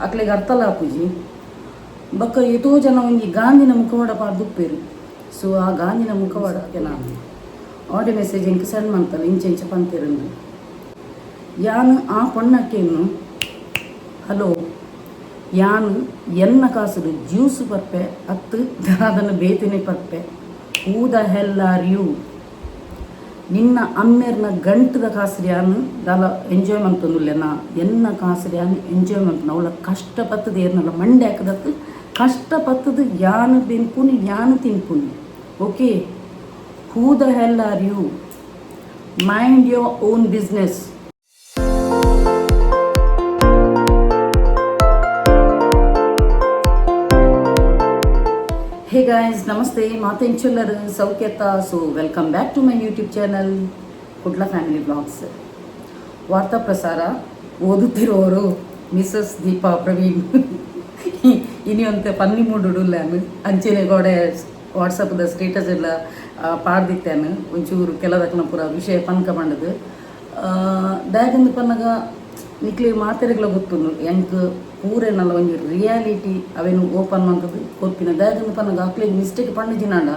ಅಕ್ಲೆಗೆ ಅರ್ಥಲ ಆಪುಜಿ ಬೊಕ್ಕ ಎತೋ ಜನ ಒಂಜಿ ಗಾಂಧಿನ ಮುಖವಾಡ ಪಾಡ್ದುಪ್ಪೇರು. ಸೊ ಆ ಗಾಂಧಿನ ಮುಖವಾಡಕ್ಕೆ ನಾನು ಆಡಿಯೋ ಮೆಸೇಜ್ ಎಂಕ್ ಸೆಂಡ್ ಮಾಡ್ತಾರೆ ಇಂಚೆ ಪಂತಿರಂದು ಯಾನು ಆ ಪೊಣ್ಣಕ್ಕೇನು ಹಲೋ ಯಾನು ಎನ್ನ ಕಾಸುಡು ಜ್ಯೂಸ್ ಪರ್ಪೆ ಅತ್ತು ಅದನ್ನು ಬೇತಿನಿ ಪರ್ಪೆ who the hell are you ನಿನ್ನ ಅಮ್ಮೇರ್ನ ಗಂಟದ ಕಾಸು ಯಾನು ದಾಲ ಎಂಜಾಯ್ ಮಂತೊಂದುಲ್ಲೆನ ಎನ್ನ ಕಾಸು ಯಾನು ಎಂಜಾಯ್ ಮಂತನ ಅವಳ ಕಷ್ಟಪತ್ತದು ಏನಲ್ಲ ಮಂಡೆ ಹಾಕದತ್ತು ಕಷ್ಟಪತ್ತದು ಯಾನು ಬೆನ್ಪುನಿ ಯಾನು ತಿನ್ಪುನಿ. Okay, who the hell are you? Mind your own business. Hey guys, ನಮಸ್ತೆ, ಮಾತೆಂಚುಲ್ಲರು ಸೌಖ್ಯತ. So welcome back to my YouTube channel Kudla family blogs. ವಾರ್ತಾ ಪ್ರಸಾರ ಓದುತ್ತಿರುವವರು ಮಿಸಸ್ ದೀಪಾ ಪ್ರವೀಣ್. ಇನಿಯೊಂತೆ ಪನ್ನಿ ಮೂಡುಡುಲ್ಲಾನು ಅಂಚೆನೆ ಗೋಡೆ ವಾಟ್ಸಪ್ದ ಸ್ಟೇಟಸ್ ಎಲ್ಲ ಪಾಡ್ದಿತ್ತೇನು ಒಂಚೂರು ಕೆಲದಕ್ಕನ ಪೂರ ವಿಷಯ ಪನ್ಕ ಬಂಡದು ದಾಯಕಂದು ಪನ್ನಗ ನಿಕ್ಲಿ ಮಾತೆರೆಗಳ ಗೊತ್ತುಂಡು ಎಂಕ್ ಪೂರೇನಲ್ಲ ಒಂಜಿ ರಿಯಾಲಿಟಿ ಅವೇನು ಓಪನ್ ಮಾಡ್ತದ್ದು ಕೊರ್ಪಿನ ದಾಯಕಂದು ಪನ್ನಗ ಅಕ್ಲೆಗೆ ಮಿಸ್ಟೇಕ್ ಪಂಡಿಜಿನಾಡ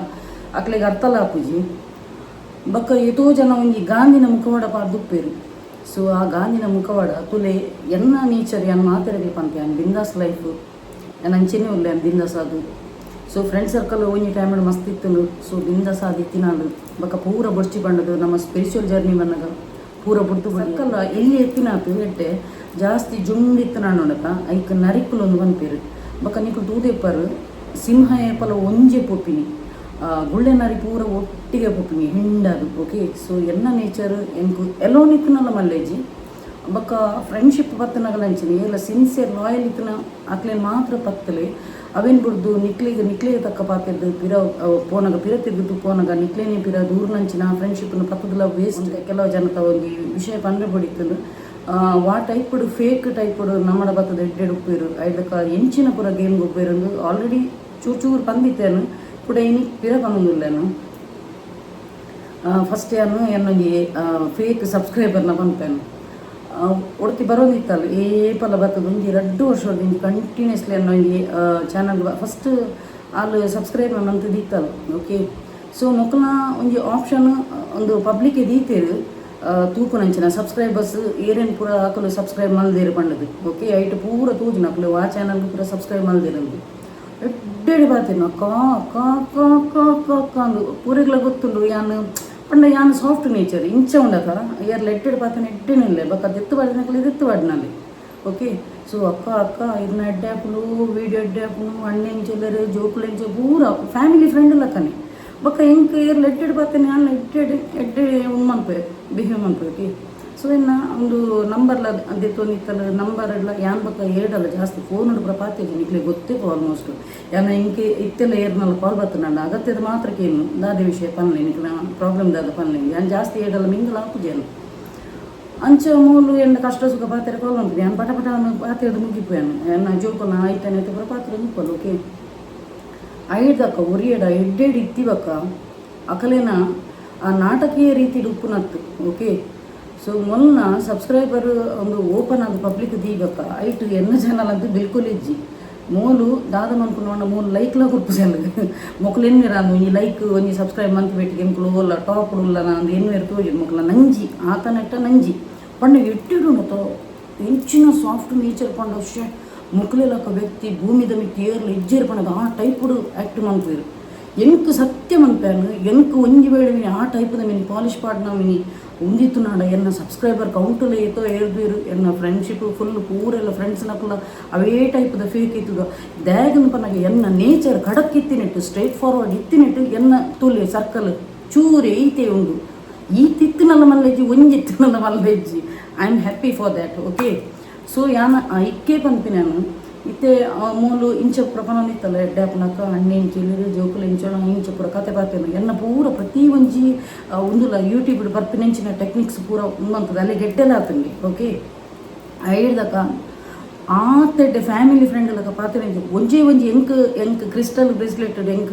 ಅಕ್ಲೆಗೆ ಅರ್ಥಲ ಆಪುಜಿ ಬೊಕ್ಕ ಎತೋ ಜನ ಒಂಜಿ ಗಾಂಧಿನ ಮುಖವಾಡ ಪಾಡ್ದುಪ್ಪೇರು. ಸೊ ಆ ಗಾಂಧಿನ ಮುಖವಾಡ ತುಲೆ ಎನ್ನ ನೇಚರ್ ಎನ್ನ ಮಾತೆರೆಗಳು ಪಂತೆ ಅನ್ ಬಿಂದಾಸ್ ಲೈಫ್ ನಾನು ಅಂಚೆನೇ ಉಳ್ಳೆ ಅನ್ ಬಿಂದಾಸ್ ಅದು. ಸೊ ಫ್ರೆಂಡ್ ಸರ್ಕಲ್ ಒಂಜಿ ಟೈಮ್ ಮಸ್ತ್ ಇತ್ತು. ಸೊ ಬಿಂದಾಸ್ ಆದಿತ್ತಿ ನಾನು ಬೊಕ್ಕ ಪೂರ ಬೊಡ್ಚಿ ಬಂಡದು ನಮ್ಮ ಸ್ಪಿರಿಚುವಲ್ ಜರ್ನಿ ಬನ್ನಗ ಪೂರ ಬುಡ್ದು ಸರ್ಕಲ್ ಎಲ್ಲಿ ಎತ್ತಿನಾತು ಎಟ್ಟೆ ಜಾಸ್ತಿ ಜುಂಡಿತ್ತು ನಾನು ನೋಡಕ ಐಕ್ ನರಿಕುಲು ಒಂದು ಬಂತೇರು ಬೊಕ್ಕ ನಿಕ್ಲು ತೂದೆಪ್ಪರು ಸಿಂಹ ಏಪಲ ಒಂಜೆ ಪೊಪ್ಪಿನಿ ಗುಳ್ಳೆ ನರಿ ಪೂರ ಒಟ್ಟಿಗೆ ಪೊಪ್ಪಿನಿ ಹಿಂಡದು. ಓಕೆ, ಸೊ ಎನ್ನ ನೇಚರ್ ಎಂಕು ಎಲ್ಲೋ ನಿಕ್ಕನಲ್ಲ ಮಲ್ಲೇಜಿ ಬೊಕ್ಕ ಫ್ರೆಂಡ್ಶಿಪ್ ಪತ್ತನಗಲ ಅಂಚಿನಿ ಎಲ್ಲ ಸಿನ್ಸಿಯರ್ ಲಾಯಲ್ ಇತ್ತನ ಅಕ್ಲೇನು ಮಾತ್ರ ಪತ್ತಲೆ ಅವೇನು ಬಿಡ್ದು ನಿಕ್ಲಿಗೆ ತಕ್ಕ ಪಾತಿದ್ದು ಪಿರ ಪೋನಗ ಪಿರ ತಿದ್ದು ಪೋನಗ ನಿಕ್ಲೇನೆ ಪಿರ ದೂರ್ನಂಚಿನ ಫ್ರೆಂಡ್ಶಿಪ್ನ ಪತ್ತದಲ್ಲ ವೇಸ್ಟ್ ಕೆಲವು ಜನತ ಒಂದು ವಿಷಯ ಪಂದ್ರೆ ಬಿಡಿತ್ತು ವಾ ಟೈಪ್ಡು ಫೇಕ್ ಟೈಪ್ಡು ನಮ್ಮಡ ಬತ್ತದ ಎಡ್ಡೆಡ್ ಉಪ್ಪೇರು ಐದಕ್ಕ ಎಂಚಿನ ಪುರ ಗೇಮ್ಗೆ ಉಪ್ಪೇರು ಆಲ್ರೆಡಿ ಚೂರು ಬಂದಿತ್ತೇನು ಕೂಡ ಇನಿ ಪಿರ ಬಂದಿಲ್ಲೇನು ಫಸ್ಟ್ ಏನು ಏನೊಂದು ಫೇಕ್ ಸಬ್ಸ್ಕ್ರೈಬರ್ನ ಬಂತೇನು ಒಡ್ತಿ ಬರೋದಿತ್ತಲ್ಲ ಏಪಲ್ಲ ಬರ್ತದೆ ಒಂಜಿ 2 ವರ್ಷದಿಂದ ಕಂಟಿನ್ಯೂಸ್ಲಿ ಅನ್ನೋ ಒಂಜಿ ಚಾನಲ್ ಫಸ್ಟ್ ಅಲ್ಲಿ ಸಬ್ಸ್ಕ್ರೈಬ್ ಅನ್ನೋಂಥದ್ದು ಇತ್ತಲ್ಲ. ಓಕೆ, ಸೊ ಮೊಕ್ಕಲ ಒಂಜಿ ಆಪ್ಷನ್ ಒಂದು ಪಬ್ಲಿಕ್ ದೀತೇರು ತೂಪುನಂಚಿನ ಸಬ್ಸ್ಕ್ರೈಬರ್ಸ್ ಏರೇನು ಪೂರ ಹಾಕಲು ಸಬ್ಸ್ಕ್ರೈಬ್ ಮಲ್ದೇರು ಪಂಡದು. ಓಕೆ, ಐಟು ಪೂರ ತೂಜು ನಕ್ಕಲು ಆ ಚಾನಲ್ಗೆ ಪೂರ ಸಬ್ಸ್ಕ್ರೈಬ್ ಮಲ್ದಿರಂದು ಎಡ್ಡೆಡಿ ಬಾತೇನು ಕಾ ಕಾ ಕಾ ಕಾ ಕಾ ಕಾ ಅಂದು ಪೂರೆಗ್ಲ ಗೊತ್ತುಂಡು ಯಾನು ಪಂಡ ಯಾನು ಸಾಫ್ಟ್ ನೇಚರ್ ಇಂಚ ಉಂಡಕ ಯಾರು ಎಡ್ಡೆಡ್ ಪಾತನ ಎಡ್ಡೆನಿಲ್ಲ ಬಕ್ಕ ದೆತ್ತು ಬಾಡಿನಕಲಿ ದೆತ್ತು ಬಾಡಿನಲ್ಲಿ. ಓಕೆ, ಸೊ ಅಕ್ಕ ಇದನ್ನ ಎಡ್ಡಾಪುಲು ವೀಡಿಯೋ ಎಡ್ಡಾಪುಲು ಅಣ್ಣೆಂಚೆಲ್ಲರು ಜೋಕುಲೆಂಚ ಪೂರ ಫ್ಯಾಮಿಲಿ ಫ್ರೆಂಡ್ ಲಕ್ಕನೆ ಬಕ್ಕ ಹೆಂಗೆ ಏರ್ಲು ಎಡ್ಡೆಡ್ ಪಾತೇನೆ ನಾನು ಎಡ್ಡೆ ಮನ್ಪೆ ಬಿಹೇವ್ ಮನ್ಪೆ. ಓಕೆ, ಸೊ ಇನ್ನು ಒಂದು ನಂಬರ್ಲ ದೆತ್ತೊಂದಿತ್ತಲ್ಲ ನಂಬರ್ ಎಲ್ಲ ಯಾನ್ ಬಕ್ಕ ಏಡಲ್ಲ ಜಾಸ್ತಿ ಫೋನ್ ಹುಡುಗ್ರ ಪಾತೇಜಿ ನಿಕ್ಲೆ ಗೊತ್ತೇಪು ಆಲ್ಮೋಸ್ಟ್ ಯಾನ ಹಿಂಗೆ ಇತ್ತೆಲ್ಲ ಏರ್ನಲ್ಲ ಕಾಲ್ ಬರ್ತದೆ ನಾನು ಅಗತ್ಯದ ಮಾತ್ರಕ್ಕೇನು ದಾದೆ ವಿಷಯ ಪನ್ಲೆ ನಿಕ್ಲ ಪ್ರಾಬ್ಲಮ್ ದಾದ ಪನ್ಲೆ ಯಾನು ಜಾಸ್ತಿ ಏಡಲ್ಲ ಮಿಂಗಲ್ ಹಾಕುಜೇನು ಅಂಚೆ ಮೂಲು ಎಣ್ಣ ಕಷ್ಟ ಸುಖ ಪಾತ್ರೆ ಕಾಲ್ ಮಾಡ್ತೀನಿ ನಾನು ಪಟ ಪಾತ್ರೆದು ಮುಗಿಪೋಯಾನು ಎನ್ನ ಜೋಪನ ಆಯ್ತಾನೆ ಪೂರ ಪಾತ್ರೆ ಮುಪ್ಪಲ್ಲ. ಓಕೆ, ಐದಕ್ಕ ಉರಿಯಡ ಎಡ್ಡೆಡ್ ಇತ್ತಿವಕ್ಕ ಅಕಲೇನ ಆ ನಾಟಕೀಯ ರೀತಿ ಉಪ್ಪುನತ್ತು. ಓಕೆ, ಸೊ ಮೊನ್ನ ಸಬ್ಸ್ಕ್ರೈಬರ್ ಒಂದು ಓಪನ್ ಆದ ಪಬ್ಲಿಕ್ ದೀಗಕ್ಕ ಐಟು ಎನ್ನ ಚಾನಲ್ ಅಂತೂ ಬಿಲ್ಕುಲ್ ಇಜ್ಜಿ ಮೂಲು ದಾದ ಮನ್ಕೊಂಡು ಮೂಲು ಲೈಕ್ಲ ಕೊಟ್ಟು ಚಾನಲ್ ಮೊಕ್ಕಲು ಎನ್ನಿರ ಅಂದು ಒಂಜಿ ಲೈಕ್ ಒಂಜಿ ಸಬ್ಸ್ಕ್ರೈಬ್ ಮಂತ್ ಬೇಟಿಗೆ ಎಂಕುಲು ಓಲ್ಲ ಟಾಪ್ ಉಲ್ಲ ನಾನು ಎನ್ನಿರ ತೋಜಿ ಮೊಕ್ಕಲ ನಂಜಿ ಆತನೆಟ್ಟ ನಂಜಿ ಪಂಡ ಎಟ್ಟಿಡು ಮತ್ತು ಹೆಂಚಿನ ಸಾಫ್ಟ್ ನೇಚರ್ ಪಂಡ ಅಷ್ಟೇ ಮೊಕ್ಕಲೆಲ್ಲಕ್ಕ ವ್ಯಕ್ತಿ ಭೂಮಿದ ಮಿಟ್ಟಿ ಏರ್ಲು ಇಜ್ಜೇರು ಪಂಡದ ಆ ಟೈಪ್ಡು ಆ್ಯಕ್ಟ್ ಮನ್ಪೇರು ಎಂಕ್ ಸತ್ಯ ಮನ್ಪೇನು ಎಂಕ್ ಒಂಜಿ ವೇಳೆ ಮಿನಿ ಆ ಟೈಪ್ದ ಮಿನಿ ಪಾಲಿಶ್ ಪಾಡ್ನ ಮಿನಿ ಉಂದಿತ್ತು ನಾಡ ಎನ್ನ ಸಬ್ಸ್ಕ್ರೈಬರ್ ಕೌಂಟಲ್ಲಿ ಏತೋ ಏರ್ಬೀರು ಎನ್ನ ಫ್ರೆಂಡ್ಶಿಪ್ ಫುಲ್ ಪೂರೆಲ್ಲ ಫ್ರೆಂಡ್ಸ್ನಕ್ಕಲ್ಲ ಅವೇ ಟೈಪ್ದ ಫೇಕ್ ಇತ್ತದ ದ್ಯಾಗನ ಪನ್ನಾಗ ಎನ್ನ ನೇಚರ್ ಖಡಕ್ ಇತ್ತಿನಿಟ್ಟು ಸ್ಟ್ರೈಟ್ ಫಾರ್ವರ್ಡ್ ಇತ್ತಿನಿಟ್ಟು ಎನ್ನ ತುಲೆ ಸರ್ಕಲ್ ಚೂರೆ ಈತೆ ಉಂಡು ಈ ತಿತ್ತಿನಲ್ಲ ಮಲ್ಲೆಜ್ಜಿ ಒಂಜಿತ್ತಿನಲ್ಲ ಮಲ್ಲೆಜ್ಜಿ I am happy for that. Okay, so ಯಾನ ಇಕ್ಕೇ ಪಂಪಿ ನಾನು ಇತ್ತೆ ಮೂಲು ಇಂಚ ಪ್ರಪನೊಂದಿತ್ತಲ್ಲ ಎಡ್ಡಾಪನಕ ಅಣ್ಣೆ ಇಂಚೆಲ್ಲರು ಜೋಕುಲು ಇಂಚೋಣ ಇಂಚ ಪೂರ ಕತೆ ಪಾತೇನು ಎನ್ನ ಪೂರ ಪ್ರತಿ ಒಂಜಿ ಒಂದುಲ ಯೂಟ್ಯೂಬ್ ಬರ್ಪಿನೆಂಚಿನ ಟೆಕ್ನಿಕ್ಸ್ ಪೂರ ಉಂಬಂತದ ಅಲ್ಲಿ ಗೆಡ್ಡೆಲ್ಲ ಆತಂಗೆ. ಓಕೆ, ಐಡ್ದಕ್ಕ ಆತೆಡ್ಡೆ ಫ್ಯಾಮಿಲಿ ಫ್ರೆಂಡ್ಲಕ ಪಾತ್ರ ಒಂಜಿ ಎಂಕ್ ಕ್ರಿಸ್ಟಲ್ ಬ್ರೇಸ್ಲೆಟ್ ಎಂಕ್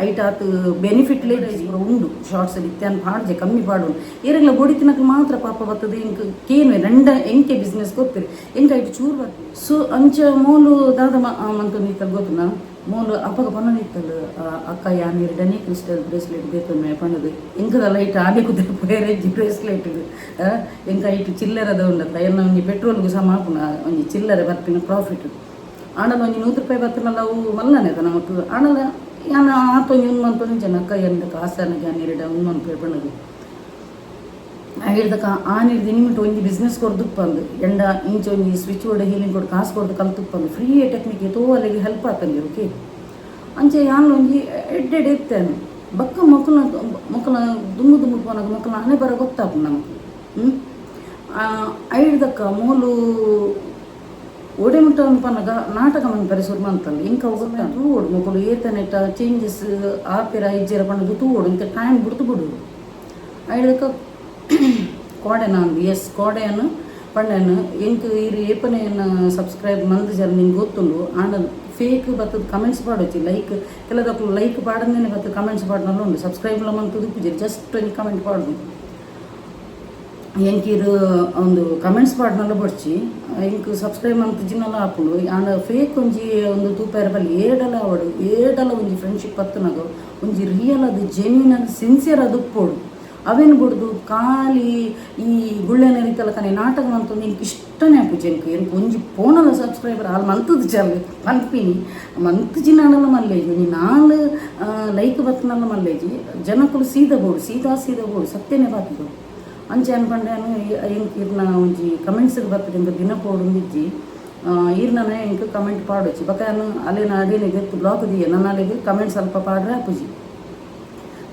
ಐಟ್ ಆತು ಬೆನಿಫಿಟ್ ಲೇಟ್ ಉಂಡು ಶಾರ್ಟ್ಸ್ ಇತ್ಯಾನ್ ಪಾಡ್ಜೆ ಕಮ್ಮಿ ಪಾಡು ಏರೆಲ್ಲ ಬೋಡಿ ತಿನ್ನಕ್ಕೆ ಮಾತ್ರ ಪಾಪ ಬರ್ತದೆ ಎಂಕ್ ಕೇನು ರೆಂಡ ಎಂಕೆ ಬಿಸ್ನೆಸ್ ಗೊತ್ತಿರಿ ಎಂಕ ಐಟ್ ಚೂರು ಬರ್ತದೆ ಸೊ ಅಂಚ ಮೂಲು ದಾದ ಮಂತೊಂದು ಇತ್ತಲ್ಲ ಗೊತ್ತುನಾ ಮೂಲು ಅಪ್ಪಗ ಪನ್ನದಿತ್ತಲ್ಲ ಅಕ್ಕ ಯಾನಿರು ಡನಿ ಕ್ರಿಸ್ಟಲ್ ಬ್ರೇಸ್ಲೆಟ್ ಬೇತೊಮ್ಮೆ ಪಣ್ಣದು ಎಂಕದ ಲೈಟ್ ಆನೆ ಕುದ್ರೆ ಬೇರೆಜ್ಜಿ ಬ್ರೇಸ್ಲೆಟ್ ಎಂಕ ಐಟ್ ಚಿಲ್ಲರದ ಉಂಡತ್ತ ಎಲ್ಲ ಒಂಜಿ ಪೆಟ್ರೋಲ್ಗೂ ಸಹ ಮಾಪುನ ಒಂಜಿ ಚಿಲ್ಲರೆ ಬರ್ಪಿನ ಪ್ರಾಫಿಟ್ ಆಣಲ ಒಂಜಿ ₹100 ಬರ್ತನಲ್ಲ ಅವು ಮಲ್ಲನೆ ಅದ ನಮಕ್ ಆಣಲ ಯಾನ ಆತೊಂಜಿ ಉನ್ಮಂತೊಂದು ಜನ ಅಕ್ಕ ಎಂದಕ್ಕ ಆಸನಗೆ ಯಾನಿರಡ ಉನ್ಮಂತ ಪಣ್ಣದು ಹೇಳಿದಕ್ಕ ಆನಿರ್ದು ನಿಮಿಟ್ ಒಂಜಿ ಬಿಸ್ನೆಸ್ ಕೊಡ್ದುಪ್ಪಂದು ಎಂಡ ಇಂಚ ಒಂಜಿ ಸ್ವಿಚ್ ಬೋರ್ಡ್ ಹೀಲಿಂಗ್ ಕೊಡು ಕಾಸು ಕೊಡ್ದು ಕಲ್ತುಪ್ಪಂದು ಫ್ರೀ ಟೆಕ್ನಿಕ್ ತೋ ಅಲ್ಲಿಗೆ ಹೆಲ್ಪ್ ಆಗ್ತಂಗೆ ಓಕೆ ಅಂಚೆ ಯಾನು ಒಂಜಿ ಎಡ್ಡೆಡ್ ಎತ್ತೇನು ಬಕ್ಕ ಮಕ್ಕಳ ದುಮ್ಮು ಪೋನಾಗ ಮಕ್ಕಳ ಹಣೆ ಬರ ಗೊತ್ತಾಪು ನಮಗೆ ಐಡ್ದಕ್ಕ ಮೂಲು ಒಡೆ ಮುಟ್ಟ ಪನ್ನಗ ನಾಟಕ ಮಂತ್ ಪರಿಸೋದು ಮಂತಲ್ಲ ಇಂಕ ಹೋಗ್ತಾ ತೂಡು ಮಕ್ಕಳು ಏತನೆಟ ಚೇಂಜಸ್ ಆಪಿರ ಇಜ್ಜೆರ ಪಣ್ಣದು ತೂಡು ಇಂಕ ಟೈಮ್ ಬಿಡುದು ಐಡ್ದಕ್ಕ ಕೋಡೆನ ಅಂದು ಎಸ್ ಕೋಡೆಯನ್ನು ಪಂಡೆಯನ್ನು ಎಂಕ್ ಇರು ಏಪನೆಯನ್ನು ಸಬ್ಸ್ಕ್ರೈಬ್ ಮಂದ್ ಜನ ನಿಂಗೆ ಗೊತ್ತುಂಡು ಆಂಡ ಫೇಕ್ ಬರ್ತದ ಕಮೆಂಟ್ಸ್ ಪಾಡೋಚಿ ಲೈಕ್ ಕೆಲದಕ್ಕೂ ಲೈಕ್ ಪಾಡಂದೇನೆ ಬರ್ತದೆ ಕಮೆಂಟ್ಸ್ ಪಾಡ್ನಲ್ಲ ಉಂಡು ಸಬ್ಸ್ಕ್ರೈಬ್ಲ ಮಂತದ್ದು ಪೂಜೆ ಜಸ್ಟ್ ಒಂದು ಕಮೆಂಟ್ ಪಾಡ್ದು ಎಂಕಿರು ಒಂದು ಕಮೆಂಟ್ಸ್ ಪಾಡ್ನಲ್ಲ ಬಡ್ಚಿ ಎಂಕ್ ಸಬ್ಸ್ಕ್ರೈಬ್ ಮಂತ್ ಜಿನ್ನಲ್ಲ ಹಾಕೊಂಡು ಆಂಡ ಫೇಕ್ ಒಂಜಿ ಒಂದು ತೂಪಾಯಿರ ಬಲ್ಲಿ ಏಡಲ ಅವಡು ಏಡಲ ಒಂಜಿ ಫ್ರೆಂಡ್ಶಿಪ್ ಪತ್ತನಾಗ ಒಂಜಿ ರಿಯಲ್ ಅದು ಜೆನ್ಯೂನ್ ಅದು ಸಿನ್ಸಿಯರ್ ಅದು ಉಪ್ಪೋಡು ಅವೇನು ಬಿಡ್ದು ಖಾಲಿ ಈ ಗುಳ್ಳೆನ ರೀತಿಯಲ್ಲ ಕನೆ ನಾಟಕ ಅಂತಂದು എനിക്ക് ಇಷ್ಟನೇ ಪೂಜೆ എനിക്ക് ಒಂಜಿ ಫೋನಲ್ಲ ಸಬ್ಸ್ಕ್ರೈಬರ್ ಅಲ್ಲಿ ಮಂತದ್ದು ಚಲ್ಲು ಪನ್ಪಿನಿ ಮಂತ್ ಜಿನ್ನಾಡಲ್ಲ ಮಲ್ಲೇಜಿ ನೀ ನಾಲ್ ಲೈಕ್ ಬತ್ತನಲ್ಲ ಮಲ್ಲೇಜಿ ಜನಕ್ಕಳು ಸೀದಾ ಬೋಡು ಸತ್ಯನೇ ಬಾತಿಗಳು ಅಂಚೆ ಅನ್ಪಂಡೇನು ಎಂಕ್ ಇರ್ನ ಒಂಜಿ ಕಮೆಂಟ್ಸ್ಗೆ ಬರ್ತದೆ ಎಂಕ ದಿನ ಪೋಡುಂದಿಜ್ಜಿ ಇರ್ನ ಎಂಕ್ ಕಮೆಂಟ್ ಪಾಡೋಚಿ ಬಕಾನು ಅಲ್ಲೇನ ಅದೇನು ಗೊತ್ತು ಬ್ಲಾಕ್ ದಿಯೆ ನನ್ನ ಅಲ್ಲಿಗೆ ಕಮೆಂಟ್ ಸ್ವಲ್ಪ ಪಾಡ್ರೆ ಆಪುಜಿ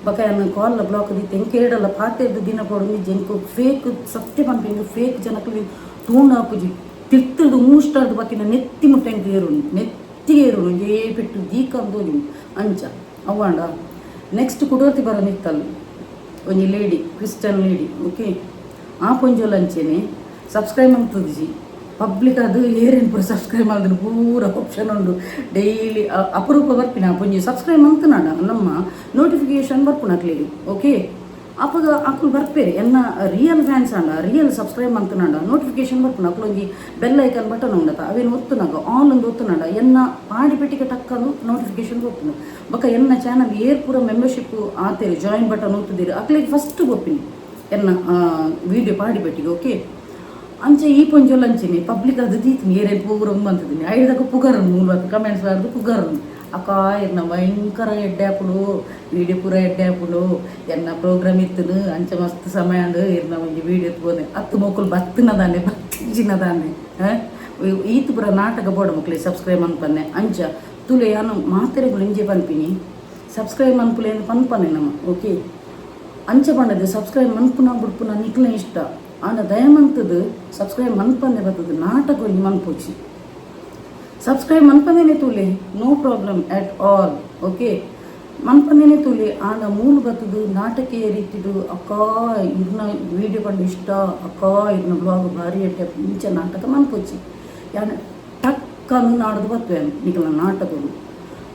ಬಕಾಯನ್ನು ಕಾಲ್ ಬ್ಲಾಕ್ ದಿತ್ತು ಎಂಕೆ ಹೇಳಲ್ಲ ಪಾತೆದ್ದು ದಿನ ಪೋಡು ಎಂಕು ಫೇಕ್ ಸತ್ಯ ಪಂಪಿಂಗ್ ಫೇಕ್ ಜನಕ್ಕಲ್ಲಿ ತೂಂಡು ಹಾಪುಜಿ ತಿರ್ತದು ಮೂಸ್ಟಾರ್ದು ಬಕ್ಕಿನ ನೆತ್ತಿ ಮುಟ್ಟ ಎಂಕ ನೆತ್ತಿಗೆ ಏರುಣು ಏ ಪೆಟ್ಟು ದೀಕಂದೋಗಿ ಅಂಚ ಅವಾಂಡ ನೆಕ್ಸ್ಟ್ ಕುಡೋತಿ ಬರೋ ನಿತ್ತಲ್ಲ ಒಂಜಿ ಲೇಡಿ ಕ್ರಿಶ್ಚಿಯನ್ ಲೇಡಿ ಓಕೆ ಆ ಪೊಂಜೋಲ್ ಅಂಚೆನೆ ಸಬ್ಸ್ಕ್ರೈಬ್ ಅಂತದಿಜಿ ಪಬ್ಲಿಕ್ ಅದು ಏರೇನು ಪೂರ ಸಬ್ಸ್ಕ್ರೈಬ್ ಮಾಡಿದ್ರೆ ಪೂರ ಆಪ್ಷನ್ ಉಂಡು ಡೈಲಿ ಅಪರೂಪ ಬರ್ಪಿನ ಪೊಂಜಿ ಸಬ್ಸ್ಕ್ರೈಬ್ ಮಂತನಾಡ ನಮ್ಮ ನೋಟಿಫಿಕೇಶನ್ ಬರ್ಪುನ ಅಕ್ಲಿಗೆ ಓಕೆ ಅಪ್ಪಗ ಅಕ್ಕಳು ಬರ್ಪೇರಿ ಎನ್ನ ರಿಯಲ್ ಫ್ಯಾನ್ಸ್ ಅಂಡ ರಿಯಲ್ ಸಬ್ಸ್ಕ್ರೈಬ್ ಮಂತನಾಡ ನೋಟಿಫಿಕೇಶನ್ ಬರ್ಪುನ ಅಕ್ಲೊಂಜಿ ಬೆಲ್ ಐಕನ್ ಬಟನ್ ಉಂಡತ ಅವೇನು ಒತ್ತುನಾಗ ಆಲ್ ಒಂದು ಒತ್ತುನಾಡ ಎನ್ನ ಪಾಡಿ ಪೆಟ್ಟಿಗೆ ಟಕ್ಕಲು ನೋಟಿಫಿಕೇಶನ್ ಗೊತ್ತಿನ ಬೊಕ್ಕ ಎನ್ನ ಚಾನಲ್ ಏರ್ ಪೂರ ಮೆಂಬರ್ಶಿಪ್ ಆತೇರಿ ಜಾಯಿನ್ ಬಟನ್ ಒತ್ತುದಿರಿ ಅಕ್ಲಿಗೆ ಫಸ್ಟ್ ಗೊತ್ತಿನಿ ಎನ್ನ ವಿಡಿಯೋ ಪಾಡಿ ಪೆಟ್ಟಿಗೆ ಓಕೆ ಅಂಚೆ ಈ ಪೊಂಜೋಲ್ ಅಂಚೆನೆ ಪಬ್ಲಿಕ್ ಅದು ದೀತು ಏರೇನು ಪೂರ ಬಂತಿದ್ದೀನಿ ಐದಕ್ಕೆ ಪುಗರನು ಮೂಲಕ ಕಮೆಂಟ್ಸ್ ಬಾರ್ದು ಪುಗರನು ಅಕ್ಕ ಎನ್ನ ಭಯಂಕರ ಎಡ್ಡೆ ಹಾಪುಡು ವೀಡಿಯೋ ಪೂರ ಎಡ್ಡೆ ಹಾಪುಡು ಎನ್ನ ಪ್ರೋಗ್ರಾಮ್ ಇತ್ತನು ಅಂಚೆ ಮಸ್ತ್ ಸಮಯ ಅಂಡು ಇರ್ನ ಒಂಜಿ ವೀಡಿಯೋ ತಗೋದೆ ಹತ್ತು ಮಕ್ಕಳು ಬತ್ತಿನದಾನೆ ಬತ್ತಿನದಾನೆ ಈತು ಪೂರ ನಾಟಕ ಬೋಡ ಮಕ್ಕಳಿಗೆ ಸಬ್ಸ್ಕ್ರೈಬ್ ಅನ್ಪನ್ನೆ ಅಂಚ ತುಲೆ ಯಾನು ಮಾತೆರೆಗಳು ಇಂಜೆ ಪನ್ಪಿನಿ ಸಬ್ಸ್ಕ್ರೈಬ್ ಅನ್ಪುಲೆ ಪನ್ಪನೆ ನಮ್ಮ ಓಕೆ ಅಂಚೆ ಬಂಡದು ಸಬ್ಸ್ಕ್ರೈಬ್ ಮನ್ಪುನ ಬಿಡ್ಪುನ ನಿಕ್ಲೆ ಇಷ್ಟ ಆಂಡ ದಯಮಂತದ್ದು ಸಬ್ಸ್ಕ್ರೈಬ್ ಮನ್ಪಂದೆ ಬರ್ತದೆ ನಾಟಕ ಒಂಜಿ ಮನ್ಪೋಚಿ ಸಬ್ಸ್ಕ್ರೈಬ್ ಮನ್ಪಂದೇನೆ ತೂಲೆ no problem at all okay ಮನ್ಪಂದೇನೆ ತೂಲೆ ಆಂಡ ಮೂಲು ಬರ್ತದು ನಾಟಕೀಯ ರೀತಿದು ಅಕ್ಕ ಇರ್ನ ವೀಡಿಯೋ ಕಂಡು ಇಷ್ಟ ಅಕ್ಕ ಇರ್ನ ಬ್ಲಾಗ್ ಭಾರಿ ಎಡ್ಡೆ ಇಂಚ ನಾಟಕ ಮನ್ಪೋಚಿ ಯಾನ ಟಕ್ಕನ್ನು ನಾಡ್ದು ಬರ್ತವೆ ನಿಕಲ ನಾಟಕಗಳು